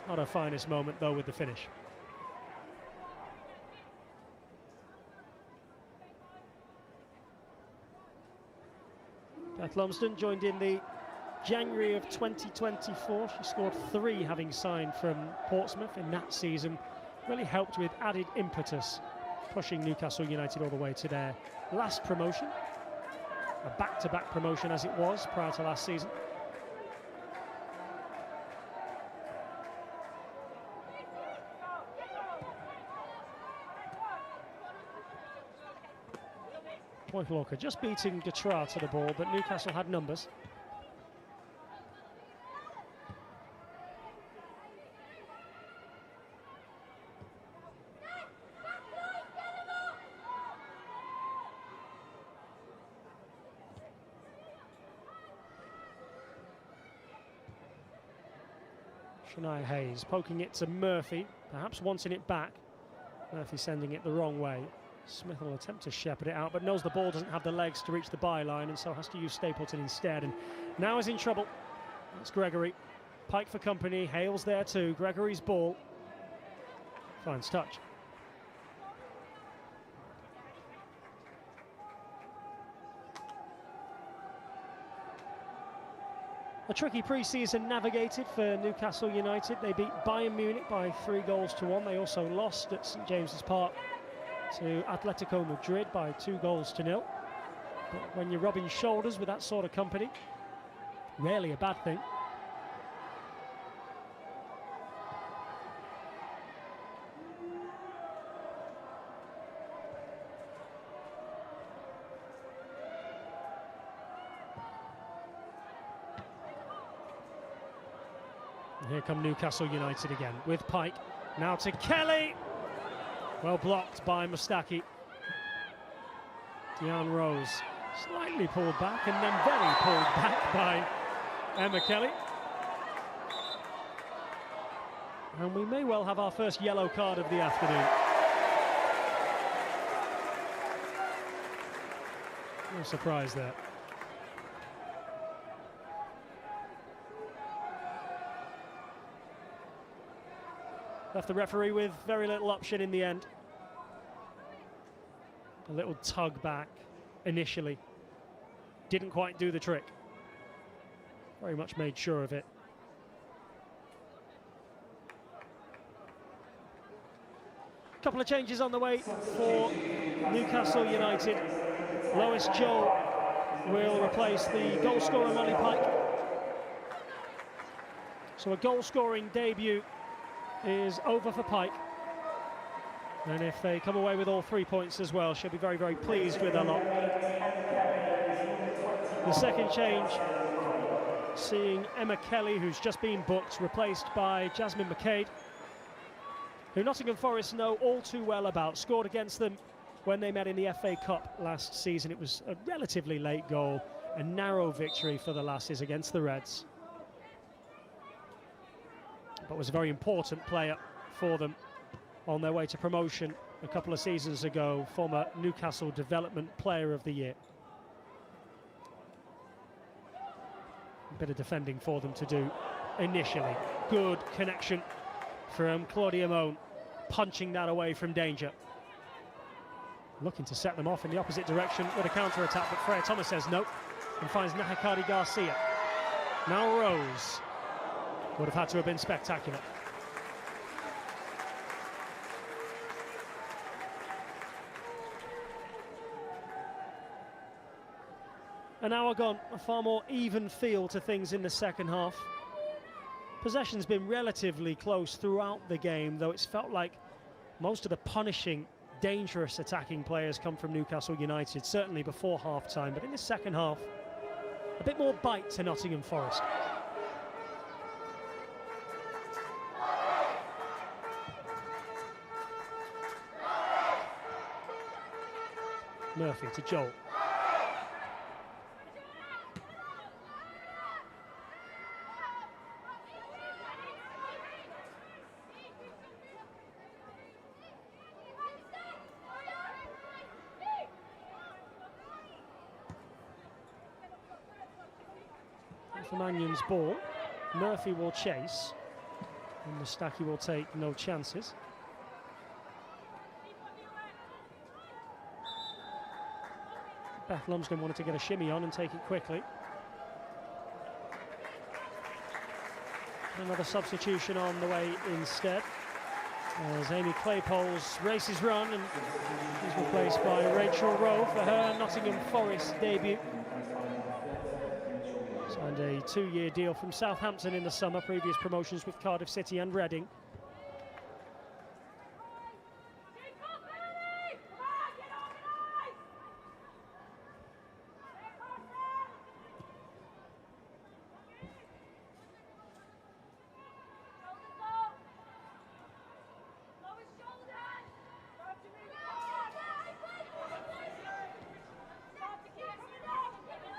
Not her finest moment, though, with the finish. Beth Lumsden joined in the January of 2024. She scored 3, having signed from Portsmouth in that season. Really helped with added impetus, pushing Newcastle United all the way to their last promotion. A back-to-back promotion as it was prior to last season. Point Walker just beating Dutra to the ball, but Newcastle had numbers. Shania Hayes poking it to Murphy, perhaps wanting it back. Murphy sending it the wrong way. Smith will attempt to shepherd it out, but knows the ball doesn't have the legs to reach the byline, and so has to use Stapleton instead. And now is in trouble. That's Gregory. Pike for company. Hale's there too. Gregory's ball. Finds touch. A tricky pre-season navigated for Newcastle United. They beat Bayern Munich by 3-1. They also lost at St James's Park to Atletico Madrid by 2-0. But when you're rubbing shoulders with that sort of company, rarely a bad thing. And here come Newcastle United again with Pike. Now to Kelly. Well blocked by Mustaki. Deanne Rose slightly pulled back and then very pulled back by Emma Kelly. And we may well have our first yellow card of the afternoon. No surprise there. Left the referee with very little option in the end. A little tug back initially. Didn't quite do the trick. Very much made sure of it. Couple of changes on the way for Newcastle United. Lois Joel will replace the goal scorer Molly Pike. So a goal scoring debut is over for Pike, and if they come away with all 3 points as well, she'll be very, very pleased with her lot. The second change, seeing Emma Kelly, who's just been booked, replaced by Jasmine McCabe, who Nottingham Forest know all too well about. Scored against them when they met in the FA Cup last season. It was a relatively late goal, a narrow victory for the Lasses against the Reds, but was a very important player for them on their way to promotion a couple of seasons ago. Former Newcastle Development Player of the Year. A bit of defending for them to do initially. Good connection from Claudia Moan, punching that away from danger. Looking to set them off in the opposite direction with a counter-attack, but Freya Thomas says no and finds Nahakadi Garcia. Now Rose. Would have had to have been spectacular. An hour gone, a far more even feel to things in the second half. Possession's been relatively close throughout the game, though it's felt like most of the punishing, dangerous attacking players come from Newcastle United, certainly before half-time. But in the second half, a bit more bite to Nottingham Forest. Murphy to Joel. from Anyan's ball. Murphy will chase, and Mustaki will take no chances. Beth Lumsden wanted to get a shimmy on and take it quickly. Another substitution on the way instead, as Amy Claypole's races run, and she's replaced by Rachel Rowe for her Nottingham Forest debut. Signed a 2-year deal from Southampton in the summer, previous promotions with Cardiff City and Reading.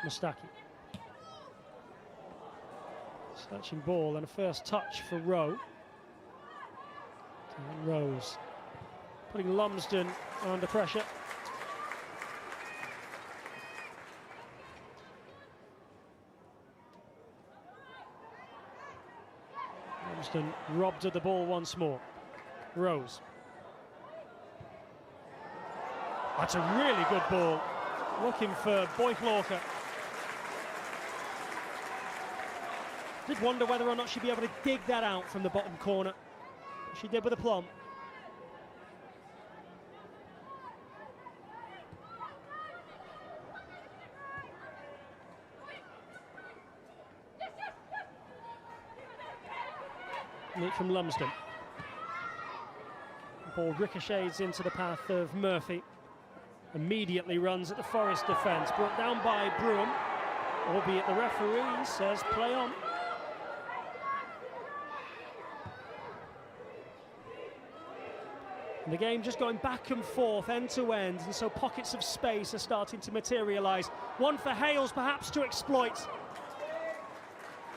Mustaki. Snatching ball and a first touch for Rowe. And Rose putting Lumsden under pressure. Lumsden robbed of the ball once more. Rose. That's a really good ball. Looking for Boychlorker. Did wonder whether or not she'd be able to dig that out from the bottom corner. She did with aplomb. Neat from Lumsden. The ball ricochets into the path of Murphy. Immediately runs at the Forest defence. Brought down by Broom, albeit the referee says play on. And the game just going back and forth, end to end, and so pockets of space are starting to materialise. One for Hales perhaps to exploit.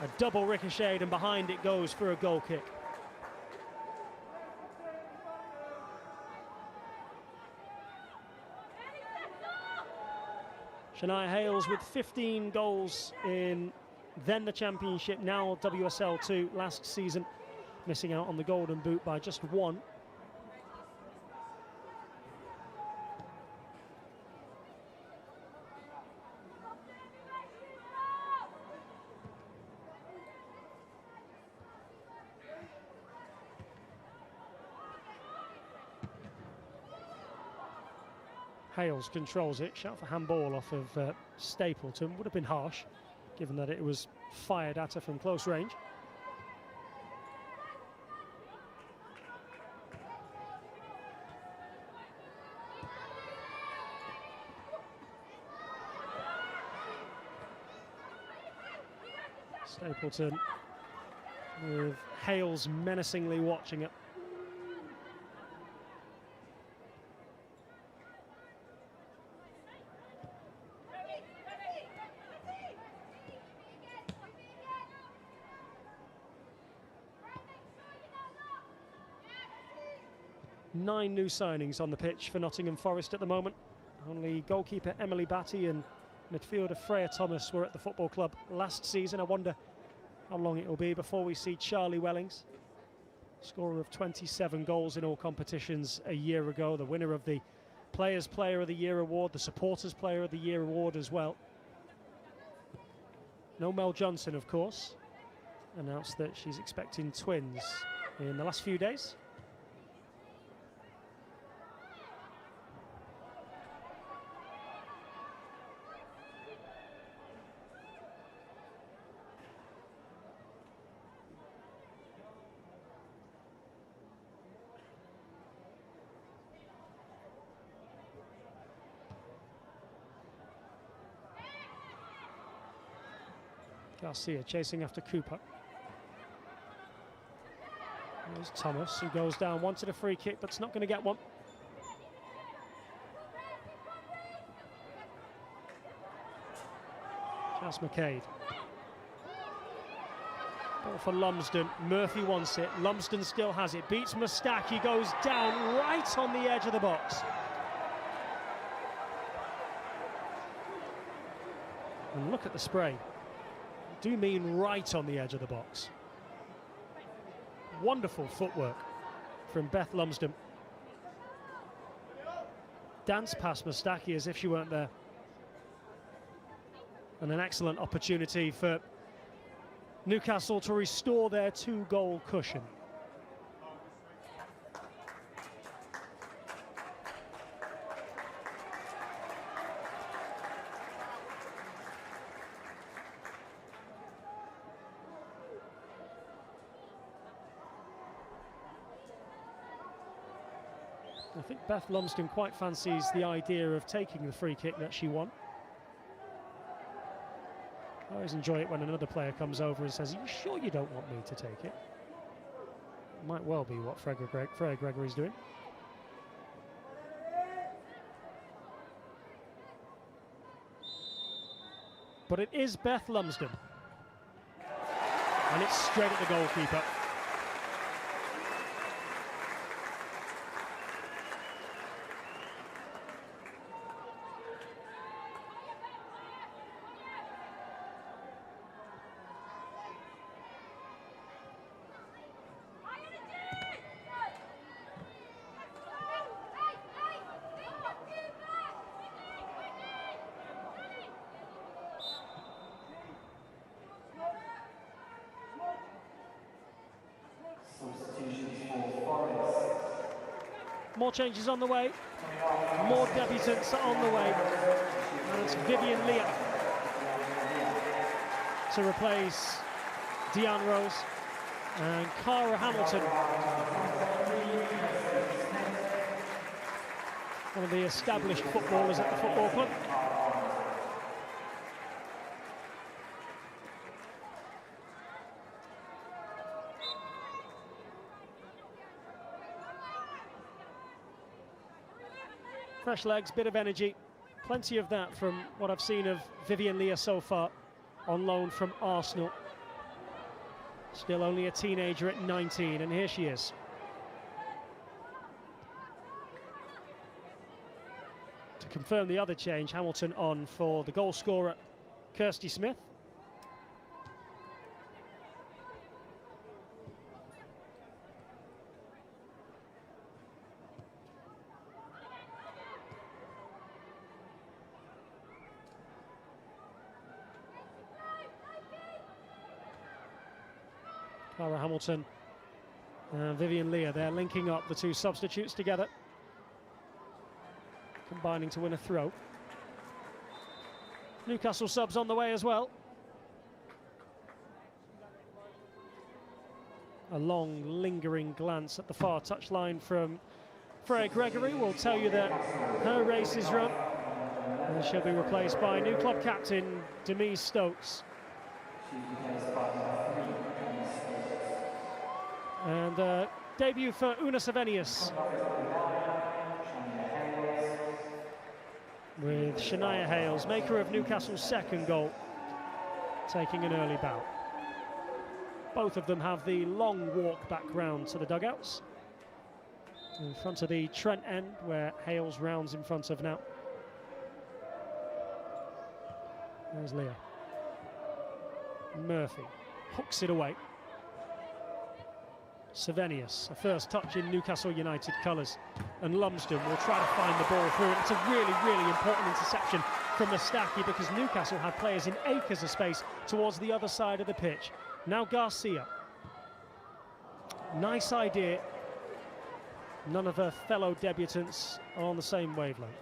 A double ricochet, and behind it goes for a goal kick. Shania Hales with 15 goals in then the Championship, now WSL 2 last season, missing out on the Golden Boot by just one. Hales controls it, shout for handball off of Stapleton. Would have been harsh, given that it was fired at her from close range. Stapleton with Hales menacingly watching it. Nine new signings on the pitch for Nottingham Forest at the moment. Only goalkeeper Emily Batty and midfielder Freya Thomas were at the football club last season. I wonder how long it will be before we see Charlie Wellings, scorer of 27 goals in all competitions a year ago, the winner of the Players Player of the Year award, the Supporters Player of the Year award as well. No Mel Johnson, of course, announced that she's expecting twins in the last few days. Garcia chasing after Cooper. There's Thomas, who goes down, wanted a free kick, but's not going to get one. Jas McCabe. Ball for Lumsden. Murphy wants it. Lumsden still has it. Beats Mustaki, goes down right on the edge of the box. And look at the spray. do mean right on the edge of the box. Wonderful footwork from Beth Lumsden. Dance past Mustaki as if she weren't there. And an excellent opportunity for Newcastle to restore their 2-goal cushion. I think Beth Lumsden quite fancies the idea of taking the free kick that she won. I always enjoy it when another player comes over and says, "Are you sure you don't want me to take it?" Might well be what Freya Gregory's doing. But it is Beth Lumsden. And it's straight at the goalkeeper. More changes on the way, more debutants are on the way, and it's Vivian Leah to replace Deanne Rose and Cara Hamilton, one of the established footballers at the football club. Fresh legs, bit of energy, plenty of that from what I've seen of Vivian Leah so far, on loan from Arsenal. Still only a teenager at 19, and here she is. To confirm the other change, Hamilton on for the goal scorer, Kirsty Smith. Cara Hamilton and Vivian Leah, they're linking up the two substitutes together, combining to win a throw. Newcastle subs on the way as well. A long, lingering glance at the far touchline from Freya Gregory will tell you that her race is run, and she'll be replaced by new club captain Demise Stokes. And debut for Una Savenius, with Shania Hales, maker of Newcastle's second goal, taking an early bow. Both of them have the long walk back round to the dugouts, in front of the Trent end, where Hales rounds in front of now. There's Leah. Murphy hooks it away. Savenius, a first touch in Newcastle United colours, and Lumsden will try to find the ball through. It's a really, really important interception from Mustaki, because Newcastle had players in acres of space towards the other side of the pitch. Now Garcia. Nice idea. None of her fellow debutants are on the same wavelength.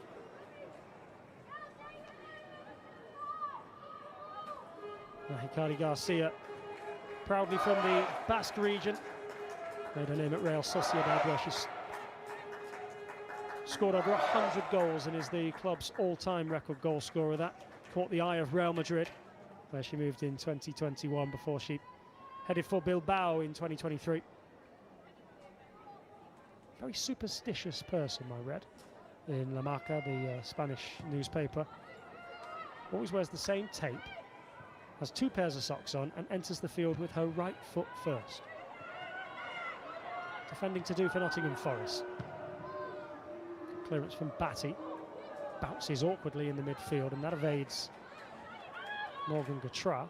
Hikari Garcia, proudly from the Basque region. Made her name at Real Sociedad, where she's scored over 100 goals and is the club's all-time record goal scorer. That caught the eye of Real Madrid, where she moved in 2021 before she headed for Bilbao in 2023. Very superstitious person, I read, in La Marca, the Spanish newspaper. Always wears the same tape, has 2 pairs of socks on, and enters the field with her right foot first. Defending to do for Nottingham Forest. Clearance from Batty. Bounces awkwardly in the midfield, and that evades Morgan Gatra.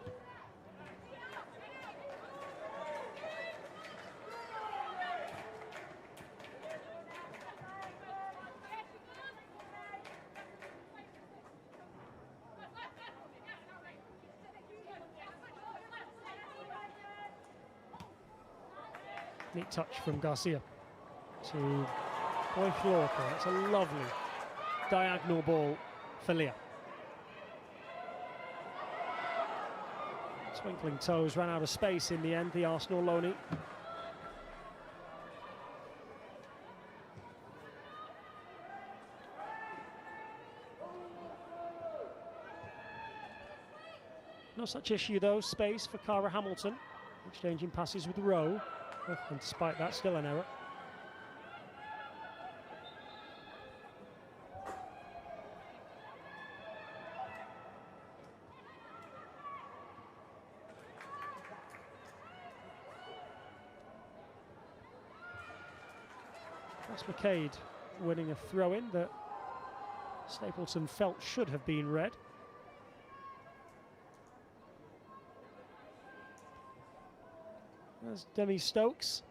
Neat touch from Garcia to Boyflorka. That's a lovely diagonal ball for Leah. Twinkling toes ran out of space in the end, the Arsenal loanee. No such issue though, space for Cara Hamilton, exchanging passes with Rowe, and despite that, still an error. That's McCade winning a throw-in that Stapleton felt should have been red. There's Demi Stokes,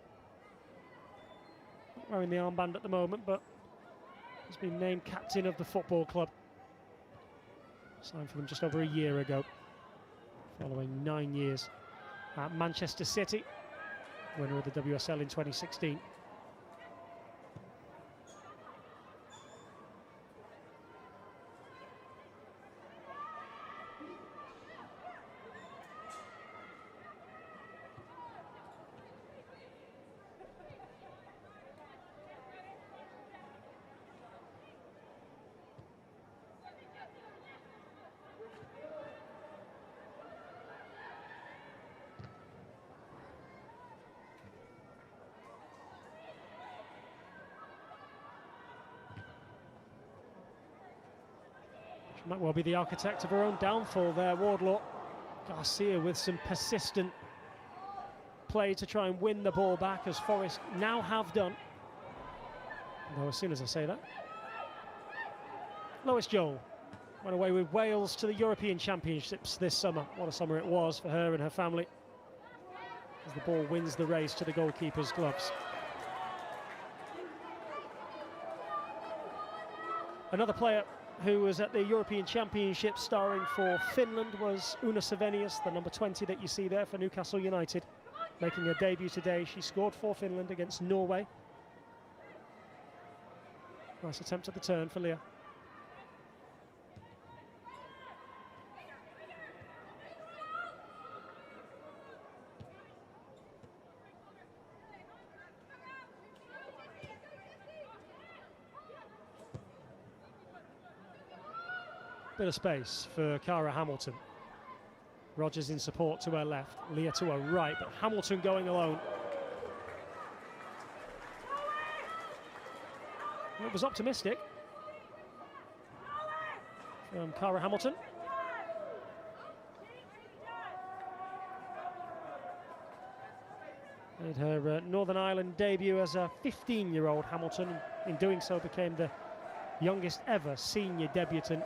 not wearing the armband at the moment, but has been named captain of the football club. Signed for them just over a year ago, following 9 years at Manchester City, winner of the WSL in 2016. Might well be the architect of her own downfall there, Wardlaw. Garcia with some persistent play to try and win the ball back, as Forest now have done. Though as soon as I say that, Lois Joel went away with Wales to the European Championships this summer. What a summer it was for her and her family, as the ball wins the race to the goalkeeper's gloves. Another player who was at the European Championship starring for Finland was Una Savenius, the number 20 that you see there for Newcastle United. Making her debut today, she scored for Finland against Norway. Nice attempt at the turn for Leah. Bit of space for Cara Hamilton. Rogers in support to her left, Leah to her right, but Hamilton going alone. It was optimistic from Cara Hamilton. Made her Northern Ireland debut as a 15-year-old Hamilton. In doing so, became the youngest ever senior debutant.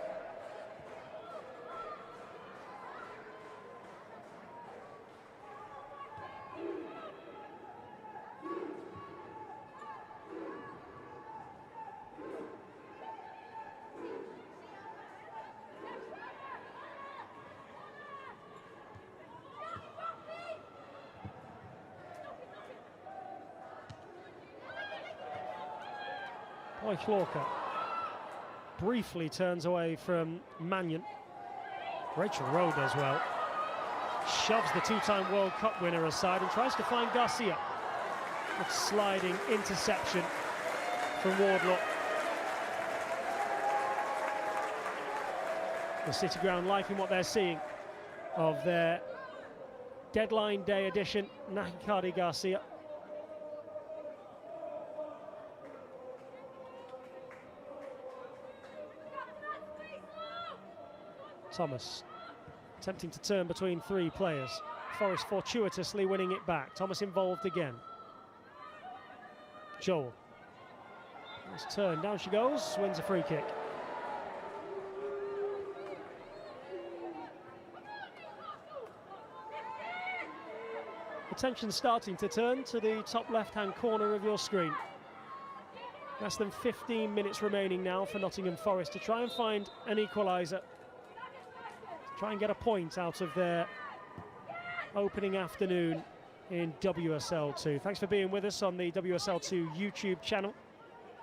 Boyflorka briefly turns away from Mannion. Rachel Rowe does well. Shoves the two-time World Cup winner aside and tries to find Garcia. A sliding interception from Wardlaw. The City Ground liking what they're seeing of their deadline day edition, Nakikadi Garcia. Thomas attempting to turn between three players. Forest fortuitously winning it back. Thomas involved again. Joel. Nice turn. Down she goes. Wins a free kick. Attention starting to turn to the top left-hand corner of your screen. Less than 15 minutes remaining now for Nottingham Forest to try and find an equaliser. Try and get a point out of their opening afternoon in WSL 2. Thanks for being with us on the WSL 2 YouTube channel.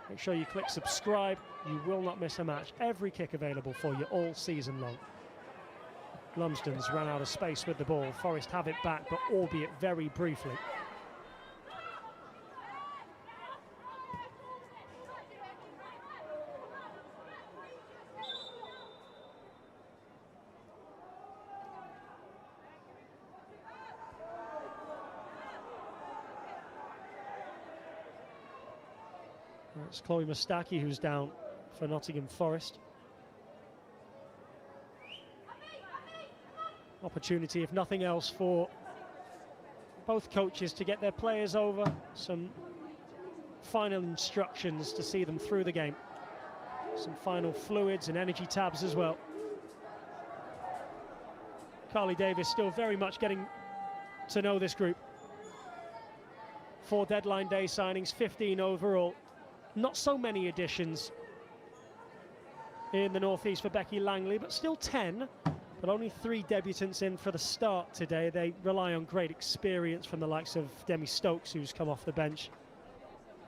Make sure you click subscribe. You will not miss a match. Every kick available for you all season long. Lumsden's ran out of space with the ball. Forest have it back, but albeit very briefly. It's Chloe Mustaki who's down for Nottingham Forest. Opportunity, if nothing else, for both coaches to get their players over some final instructions to see them through the game. Some final fluids and energy tabs as well. Carly Davis still very much getting to know this group. 4 deadline day signings, 15 overall. Not so many additions in the northeast for Becky Langley, but still 10. But only 3 debutants in for the start today. They rely on great experience from the likes of Demi Stokes, who's come off the bench.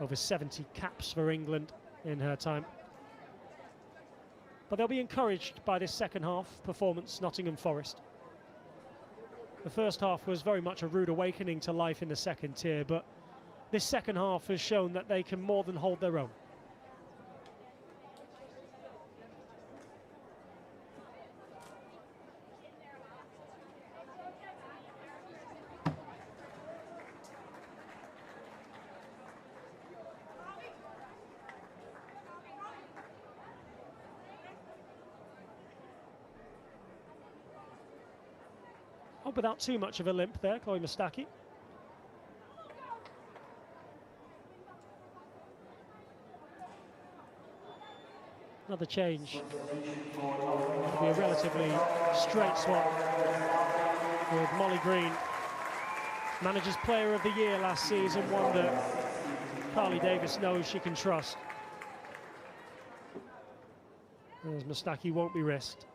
Over 70 caps for England in her time. But they'll be encouraged by this second half performance, Nottingham Forest. The first half was very much a rude awakening to life in the second tier, but this second half has shown that they can more than hold their own. Oh, without too much of a limp there, Chloe Mustaki. Another change. It'll be a relatively straight swap with Molly Green, Manager's Player of the Year last season, one that Carly Davis knows she can trust. As Mustaki won't be risked.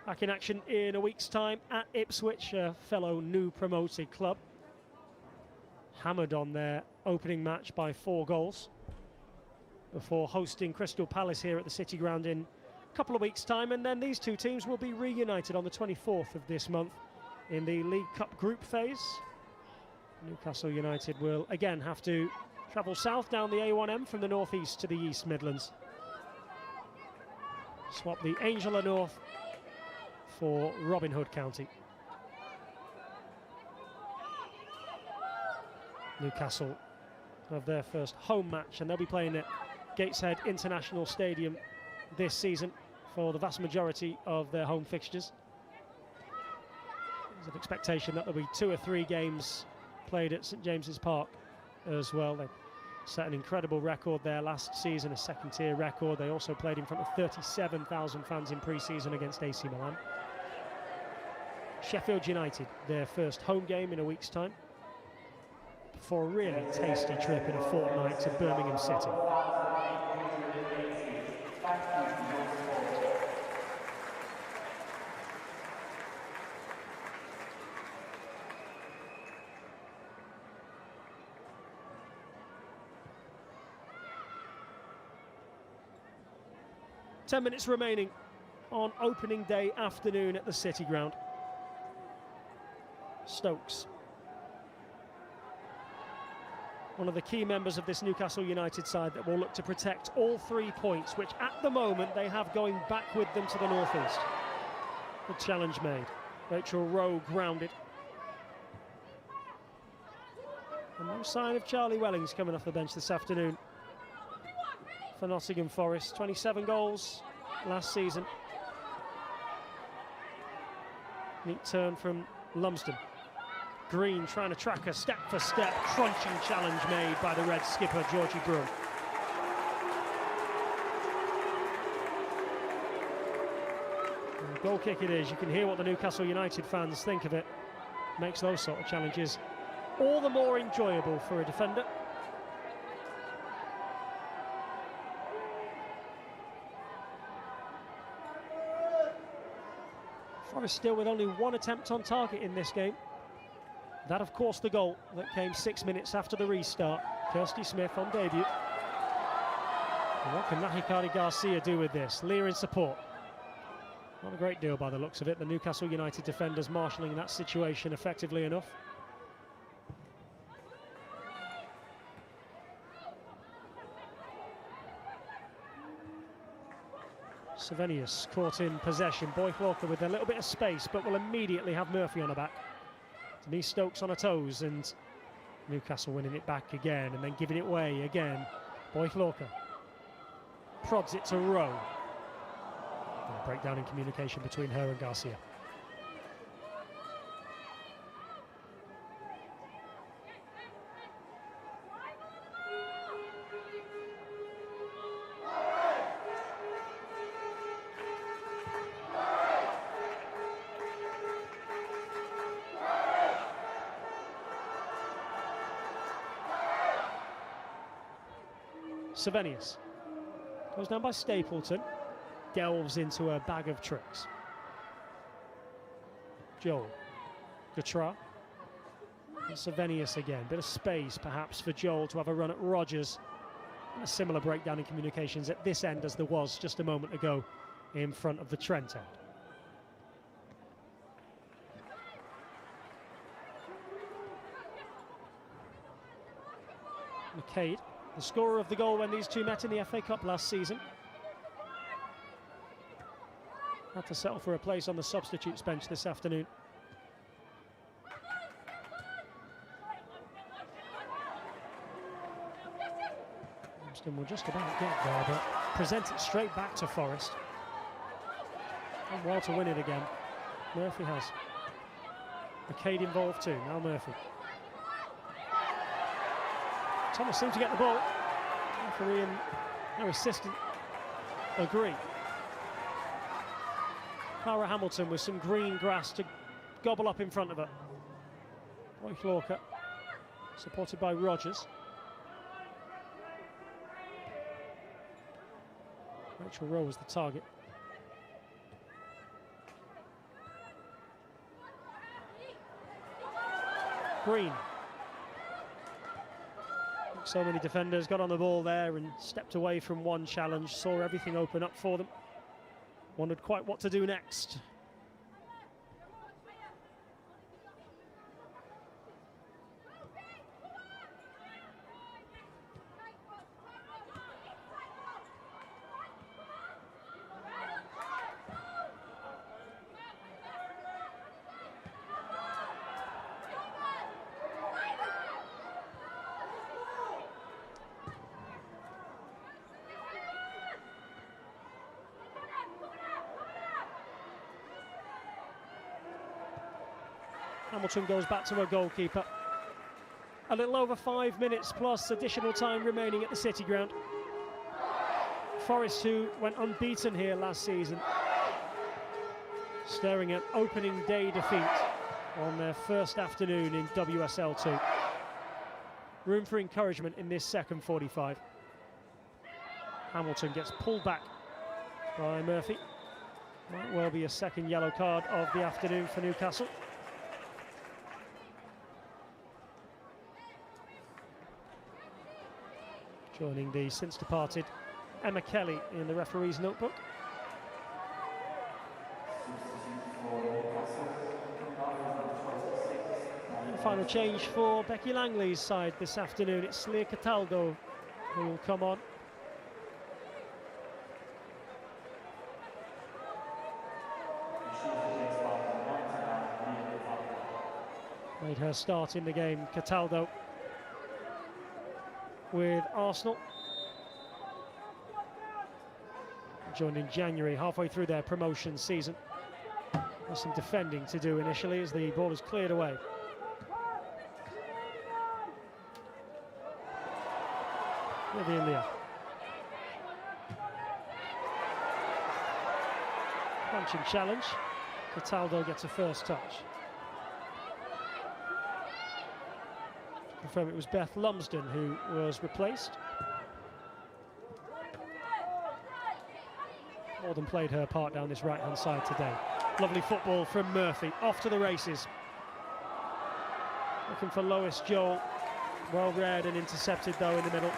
Back in action in a week's time at Ipswich, a fellow new promoted club. Hammered on their opening match by 4 goals. Before hosting Crystal Palace here at the City Ground in a couple of weeks' time. And then these 2 teams will be reunited on the 24th of this month in the League Cup group phase. Newcastle United will again have to travel south down the A1M from the northeast to the East Midlands. Swap the Angel of North for Robin Hood County. Newcastle have their first home match, and they'll be playing at Gateshead International Stadium this season for the vast majority of their home fixtures. There's an expectation that there'll be 2 or 3 games played at St James's Park as well. They set an incredible record there last season, a second-tier record. They also played in front of 37,000 fans in pre-season against AC Milan. Sheffield United, their first home game in a week's time, before a really tasty trip in a fortnight to Birmingham City. 10 minutes remaining on opening day afternoon at the City Ground. Stokes, one of the key members of this Newcastle United side that will look to protect all 3 points, which at the moment they have going back with them to the northeast. The challenge made. Rachel Rowe grounded. And no sign of Charlie Wellings coming off the bench this afternoon for Nottingham Forest. 27 goals last season. Neat turn from Lumsden. Green trying to track her step for step. Crunching challenge made by the Red skipper, Georgie Broom. Goal kick it is. You can hear what the Newcastle United fans think of it. Makes those sort of challenges all the more enjoyable for a defender. Forest still with only 1 attempt on target in this game. That, of course, the goal that came 6 minutes after the restart. Kirsty Smith on debut. And what can Nahikari Garcia do with this? Leah in support. Not a great deal by the looks of it. The Newcastle United defenders marshalling that situation effectively enough. Savenius caught in possession. Boychlauker with a little bit of space, but will immediately have Murphy on her back. Denise Stokes on her toes, and Newcastle winning it back again and then giving it away again. Boychlauker prods it to Rowe. Breakdown in communication between her and Garcia. Savenius goes down by Stapleton, delves into a bag of tricks. Joel, Gatra, and Savenius again. Bit of space perhaps for Joel to have a run at Rogers. And a similar breakdown in communications at this end as there was just a moment ago in front of the Trent end. McCade, the scorer of the goal when these two met in the FA Cup last season. Had to settle for a place on the substitutes bench this afternoon. Ramsden will just about get there, but present it straight back to Forest. And well to win it again. Murphy has. McCade involved too, now Murphy. Thomas seemed to get the ball. Referee and her assistant agree. Cara Hamilton with some green grass to gobble up in front of her. Boychlauker, supported by Rogers. Rachel Rowe was the target. Green. So many defenders got on the ball there and stepped away from one challenge, saw everything open up for them. Wondered quite what to do next. Hamilton goes back to her goalkeeper. A little over 5 minutes plus additional time remaining at the City Ground. Forest, who went unbeaten here last season, staring at opening day defeat on their first afternoon in WSL 2. Room for encouragement in this second 45. Hamilton gets pulled back by Murphy. Might well be a second yellow card of the afternoon for Newcastle. Joining the since departed Emma Kelly in the referee's notebook. And the final change for Becky Langley's side this afternoon. It's Leah Cataldo who will come on. Made her start in the game, Cataldo, with Arsenal. Joined in January, halfway through their promotion season. There's some defending to do initially as the ball is cleared away. Vivian Leah. Punching challenge. Cataldo gets a first touch. Confirm it was Beth Lumsden who was replaced. More than played her part down this right-hand side today. Lovely football from Murphy. Off to the races. Looking for Lois Joel. Well read and intercepted though in the middle.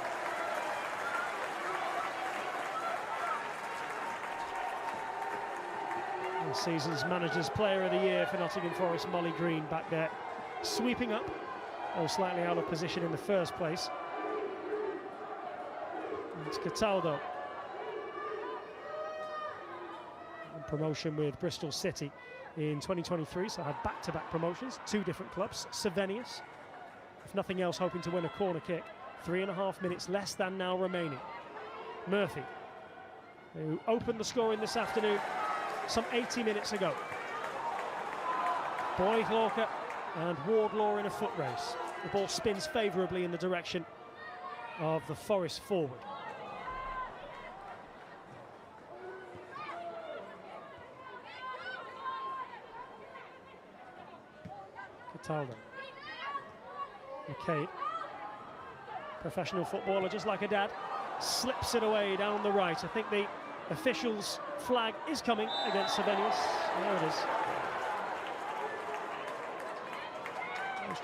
The season's Manager's Player of the Year for Nottingham Forest, Molly Green, back there, sweeping up, though slightly out of position in the first place. It's Cataldo. And promotion with Bristol City in 2023, so had back-to-back promotions, 2 different clubs. Savenius, if nothing else, hoping to win a corner kick. 3.5 minutes less than now remaining. Murphy, who opened the scoring this afternoon some 80 minutes ago. Boyd Lorca and Wardlaw in a foot race. The ball spins favourably in the direction of the Forest forward. Cataldo. McCabe, professional footballer just like a dad, slips it away down the right. I think the official's flag is coming against Savenius. There it is.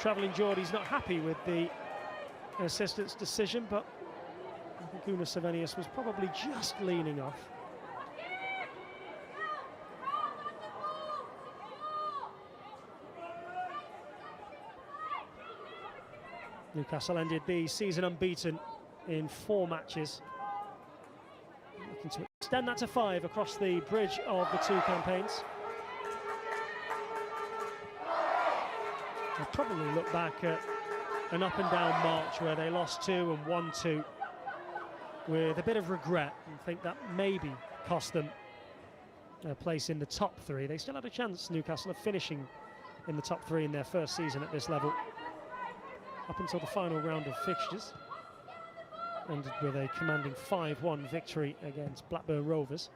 Travelling Geordie's not happy with the assistant's decision, but I think Una Savenius was probably just leaning off. Newcastle ended the season unbeaten in 4 matches. Looking to extend that to 5 across the bridge of the 2 campaigns. I'll probably look back at an up and down March where they lost 2 and won 2 with a bit of regret, and think that maybe cost them a place in the top 3. They still had a chance, Newcastle, of finishing in the top 3 in their first season at this level, up until the final round of fixtures. Ended with a commanding 5-1 victory against Blackburn Rovers.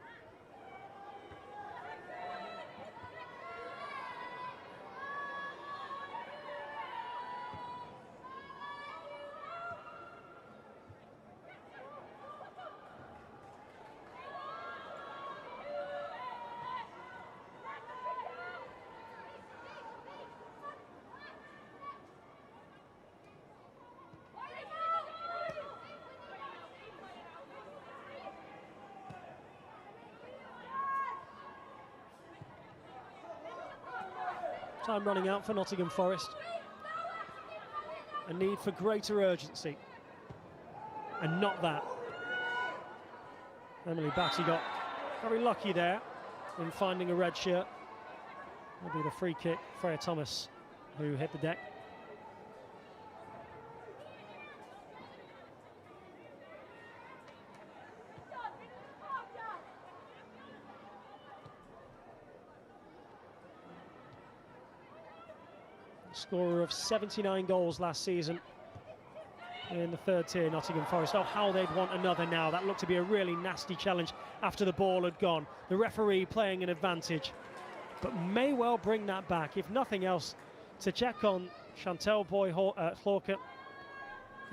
Time running out for Nottingham Forest. A need for greater urgency. And not that. Emily Batty got very lucky there in finding a red shirt. That'll be the free kick. Freya Thomas, who hit the deck. Scorer of 79 goals last season in the 3rd tier, Nottingham Forest. Oh, how they'd want another now. That looked to be a really nasty challenge after the ball had gone. The referee playing an advantage, but may well bring that back, if nothing else, to check on Chantel Boyd-Hawker.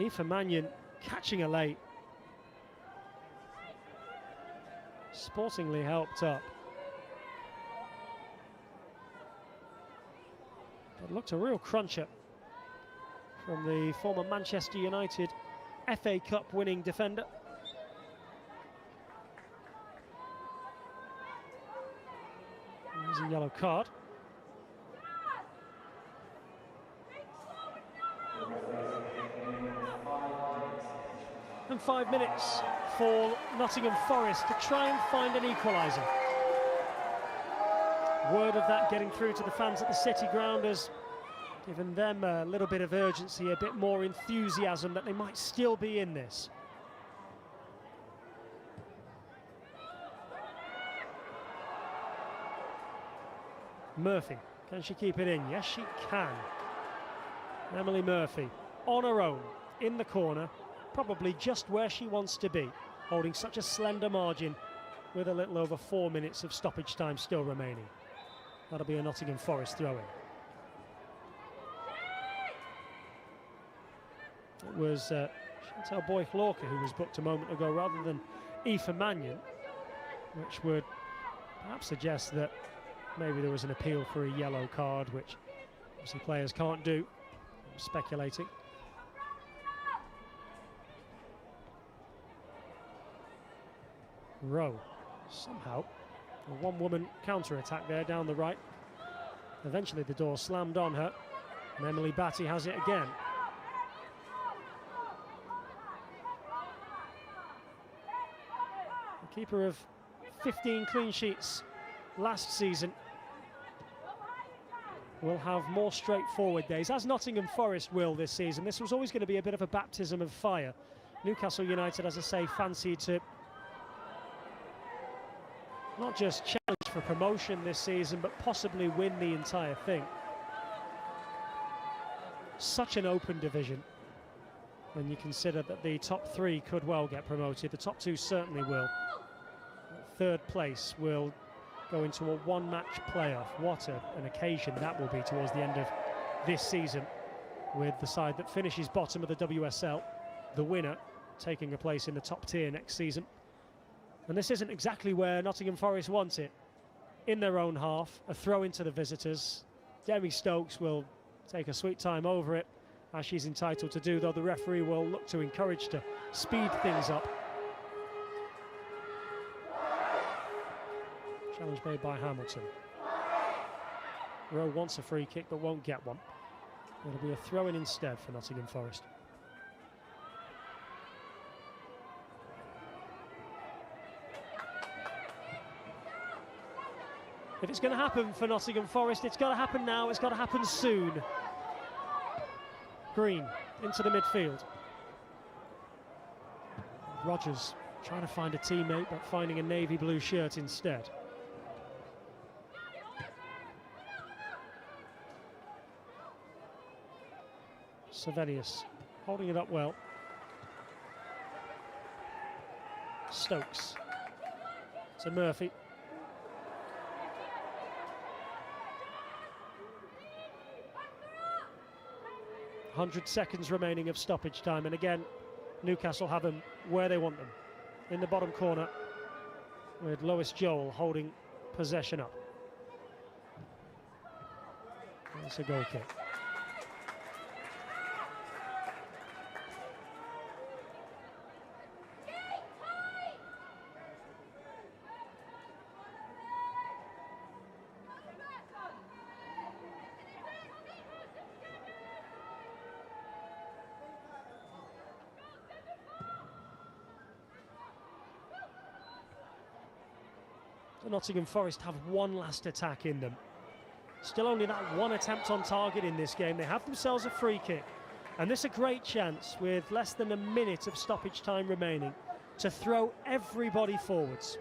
Aoife Mannion catching her late. Sportingly helped up. It looked a real cruncher from the former Manchester United FA Cup winning defender. There's a yellow card. And 5 minutes for Nottingham Forest to try and find an equaliser. Word of that getting through to the fans at the City Ground has given them a little bit of urgency, a bit more enthusiasm that they might still be in this. Murphy, can she keep it in? Yes, she can. Emily Murphy on her own in the corner, probably just where she wants to be, holding such a slender margin with a little over 4 minutes of stoppage time still remaining. That'll be a Nottingham Forest throw-in. It was Chantel Boyd-Hawker who was booked a moment ago rather than Aoife Mannion, which would perhaps suggest that maybe there was an appeal for a yellow card, which obviously players can't do. speculating. Rowe, somehow, a one-woman counter-attack there down the right. Eventually the door slammed on her, and Emily Batty has it again. The keeper of 15 clean sheets last season will have more straightforward days, as Nottingham Forest will this season. This was always going to be a bit of a baptism of fire. Newcastle United, as I say, fancied to not just challenge for promotion this season, but possibly win the entire thing. Such an open division when you consider that the top three could well get promoted. The top two certainly will. Third place will go into a one-match playoff. What an occasion that will be towards the end of this season, with the side that finishes bottom of the WSL, the winner, taking a place in the top tier next season. And this isn't exactly where Nottingham Forest want it. In their own half, a throw into the visitors. Demi Stokes will take a sweet time over it, as she's entitled to do, though the referee will look to encourage to speed things up. Challenge made by Hamilton. Rowe wants a free kick but won't get one. It'll be a throw-in instead for Nottingham Forest. If it's going to happen for Nottingham Forest, it's got to happen now, it's got to happen soon. Green into the midfield. Rogers trying to find a teammate, but finding a navy blue shirt instead. Savenius holding it up well. Stokes to Murphy. 100 seconds remaining of stoppage time, and again Newcastle have them where they want them, in the bottom corner, with Lois Joel holding possession up. That's a goal kick. Nottingham Forest have one last attack in them. Still only that one attempt on target in this game. They have themselves a free kick, and this is a great chance with less than a minute of stoppage time remaining to throw everybody forwards.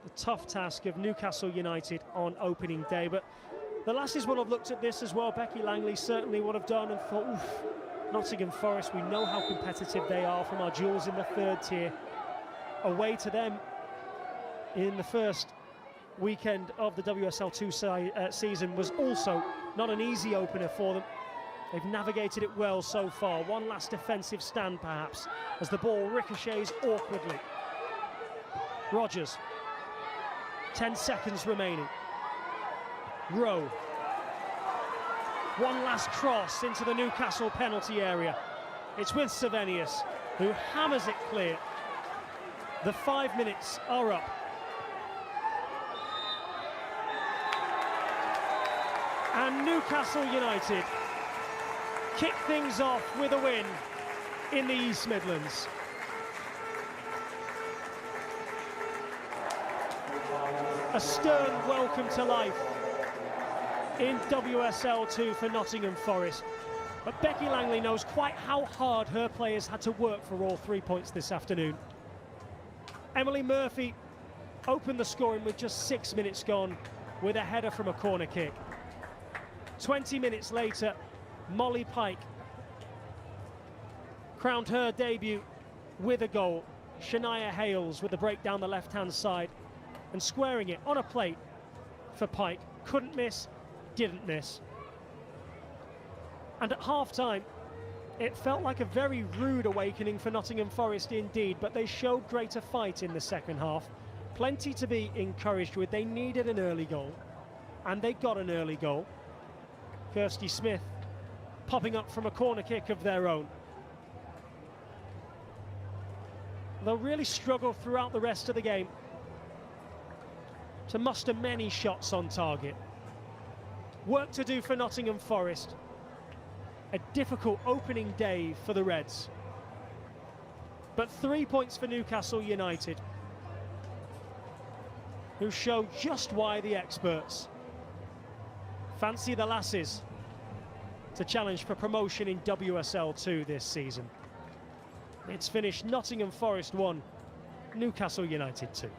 The tough task of Newcastle United on opening day, but the lasses will have looked at this as well. Becky Langley certainly would have done and thought, oof, Nottingham Forest, we know how competitive they are from our duels in the third tier. Away to them in the first weekend of the WSL 2 season was also not an easy opener for them. They've navigated it well so far. One last defensive stand perhaps as the ball ricochets awkwardly. Rogers, 10 seconds remaining. Rowe. One last cross into the Newcastle penalty area. It's with Savenius, who hammers it clear. The 5 minutes are up. And Newcastle United kick things off with a win in the East Midlands. A stern welcome to life in WSL 2 for Nottingham Forest. But Becky Langley knows quite how hard her players had to work for all 3 points this afternoon. Emily Murphy opened the scoring with just 6 minutes gone with a header from a corner kick. 20 minutes later, Molly Pike crowned her debut with a goal. Shania Hales with the break down the left-hand side and squaring it on a plate for Pike. Couldn't miss, didn't miss. And at half-time, it felt like a very rude awakening for Nottingham Forest indeed, but they showed greater fight in the second half. Plenty to be encouraged with. They needed an early goal, and they got an early goal. Kirsty Smith popping up from a corner kick of their own. They'll really struggle throughout the rest of the game to muster many shots on target. Work to do for Nottingham Forest. A difficult opening day for the Reds. But 3 points for Newcastle United, who show just why the experts fancy the Lasses to challenge for promotion in WSL 2 this season. It's finished Nottingham Forest 1, Newcastle United 2.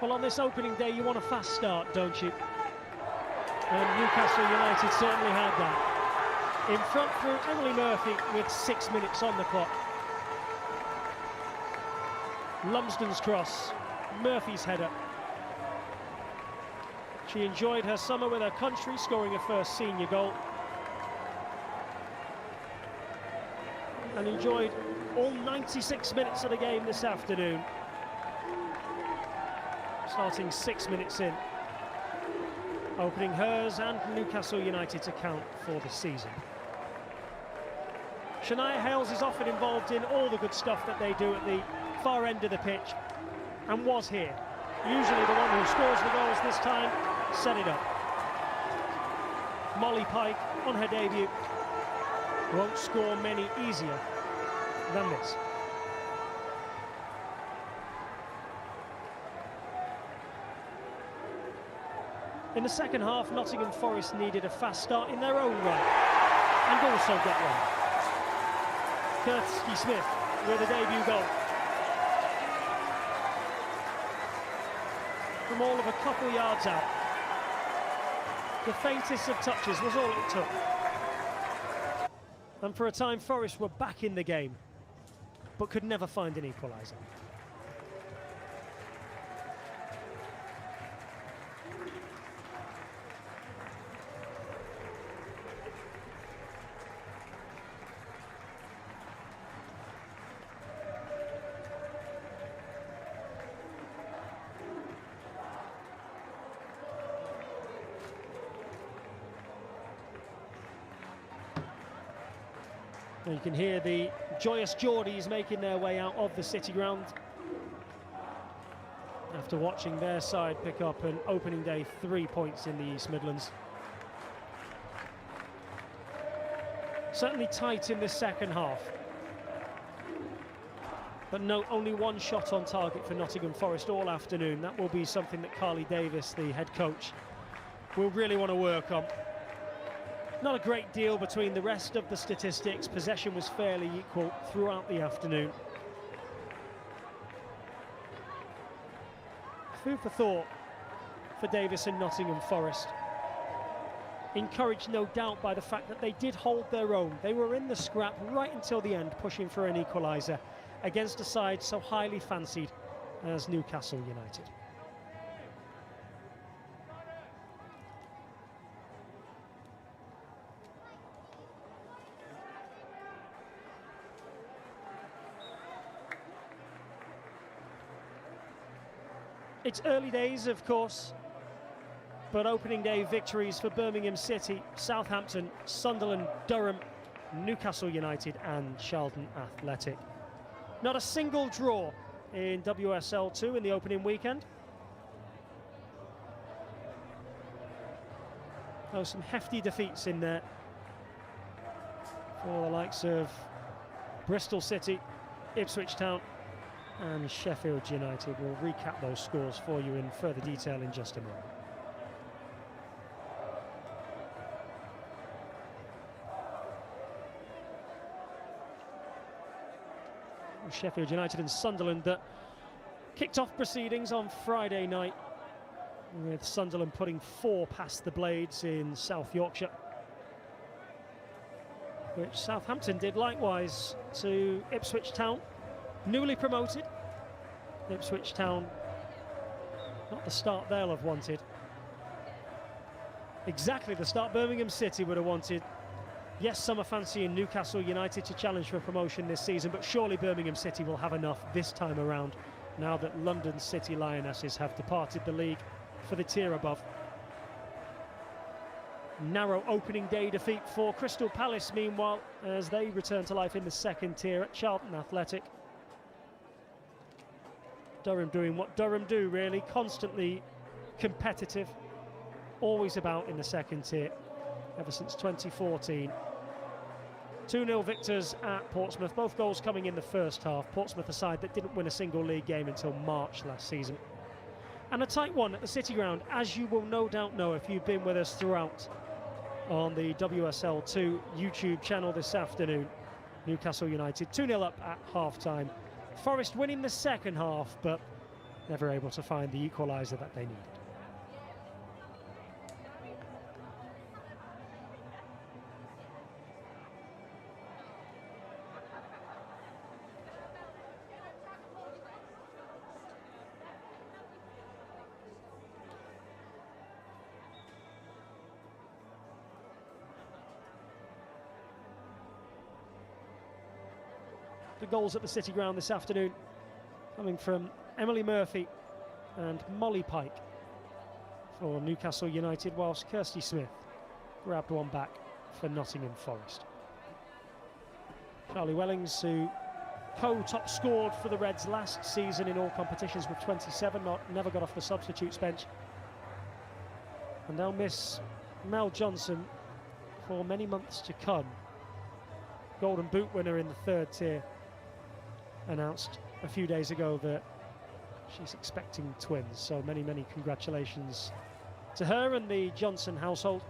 Well, on this opening day, you want a fast start, don't you? And Newcastle United certainly had that. In front through Emily Murphy with 6 minutes on the clock. Lumsden's cross, Murphy's header. She enjoyed her summer with her country, scoring her first senior goal. And enjoyed all 96 minutes of the game this afternoon. Starting 6 minutes in, opening hers and Newcastle United's account for the season. Shania Hales is often involved in all the good stuff that they do at the far end of the pitch, and was here. Usually the one who scores the goals this time, set it up. Molly Pike, on her debut, won't score many easier than this. In the second half, Nottingham Forest needed a fast start in their own right, and also got one. Kirsty Smith with a debut goal. From all of a couple yards out. The faintest of touches was all it took. And for a time, Forest were back in the game, but could never find an equaliser. You can hear the joyous Geordies making their way out of the City Ground after watching their side pick up an opening day 3 points in the East Midlands. Certainly tight in the second half. But no, only one shot on target for Nottingham Forest all afternoon. That will be something that Carly Davis, the head coach, will really want to work on. Not a great deal between the rest of the statistics. Possession was fairly equal throughout the afternoon. food for thought for Davis and Nottingham Forest. Encouraged, no doubt, by the fact that they did hold their own. They were in the scrap right until the end, pushing for an equaliser against a side so highly fancied as Newcastle United. It's early days, of course, but opening day victories for Birmingham City, Southampton, Sunderland, Durham, Newcastle United and Charlton Athletic. Not a single draw in WSL 2 in the opening weekend. Oh, some hefty defeats in there for the likes of Bristol City, Ipswich Town and Sheffield United. We'll recap those scores for you in further detail in just a moment. Sheffield United and Sunderland that kicked off proceedings on Friday night, with Sunderland putting 4 past the Blades in South Yorkshire, which Southampton did likewise to Ipswich Town, newly promoted. Ipswich Town, not the start they'll have wanted. Exactly the start Birmingham City would have wanted. Yes, some are fancying Newcastle United to challenge for promotion this season, but surely Birmingham City will have enough this time around, now that London City Lionesses have departed the league for the tier above. Narrow opening day defeat for Crystal Palace, meanwhile, as they return to life in the second tier at Charlton Athletic. Durham doing what Durham do, really, constantly competitive, always about in the second tier, ever since 2014. 2-0 victors at Portsmouth, both goals coming in the first half. Portsmouth, a side that didn't win a single league game until March last season. And a tight one at the City Ground, as you will no doubt know if you've been with us throughout on the WSL 2 YouTube channel this afternoon. Newcastle United 2-0 up at half-time. Forest winning the second half, but never able to find the equaliser that they needed. The goals at the City Ground this afternoon coming from Emily Murphy and Molly Pike for Newcastle United, whilst Kirsty Smith grabbed one back for Nottingham Forest. Charlie Wellings, who co-top scored for the Reds last season in all competitions with 27, never got off the substitutes bench. And they'll miss Mel Johnson for many months to come. Golden Boot winner in the third tier, announced a few days ago that she's expecting twins, so many congratulations to her and the Johnson household.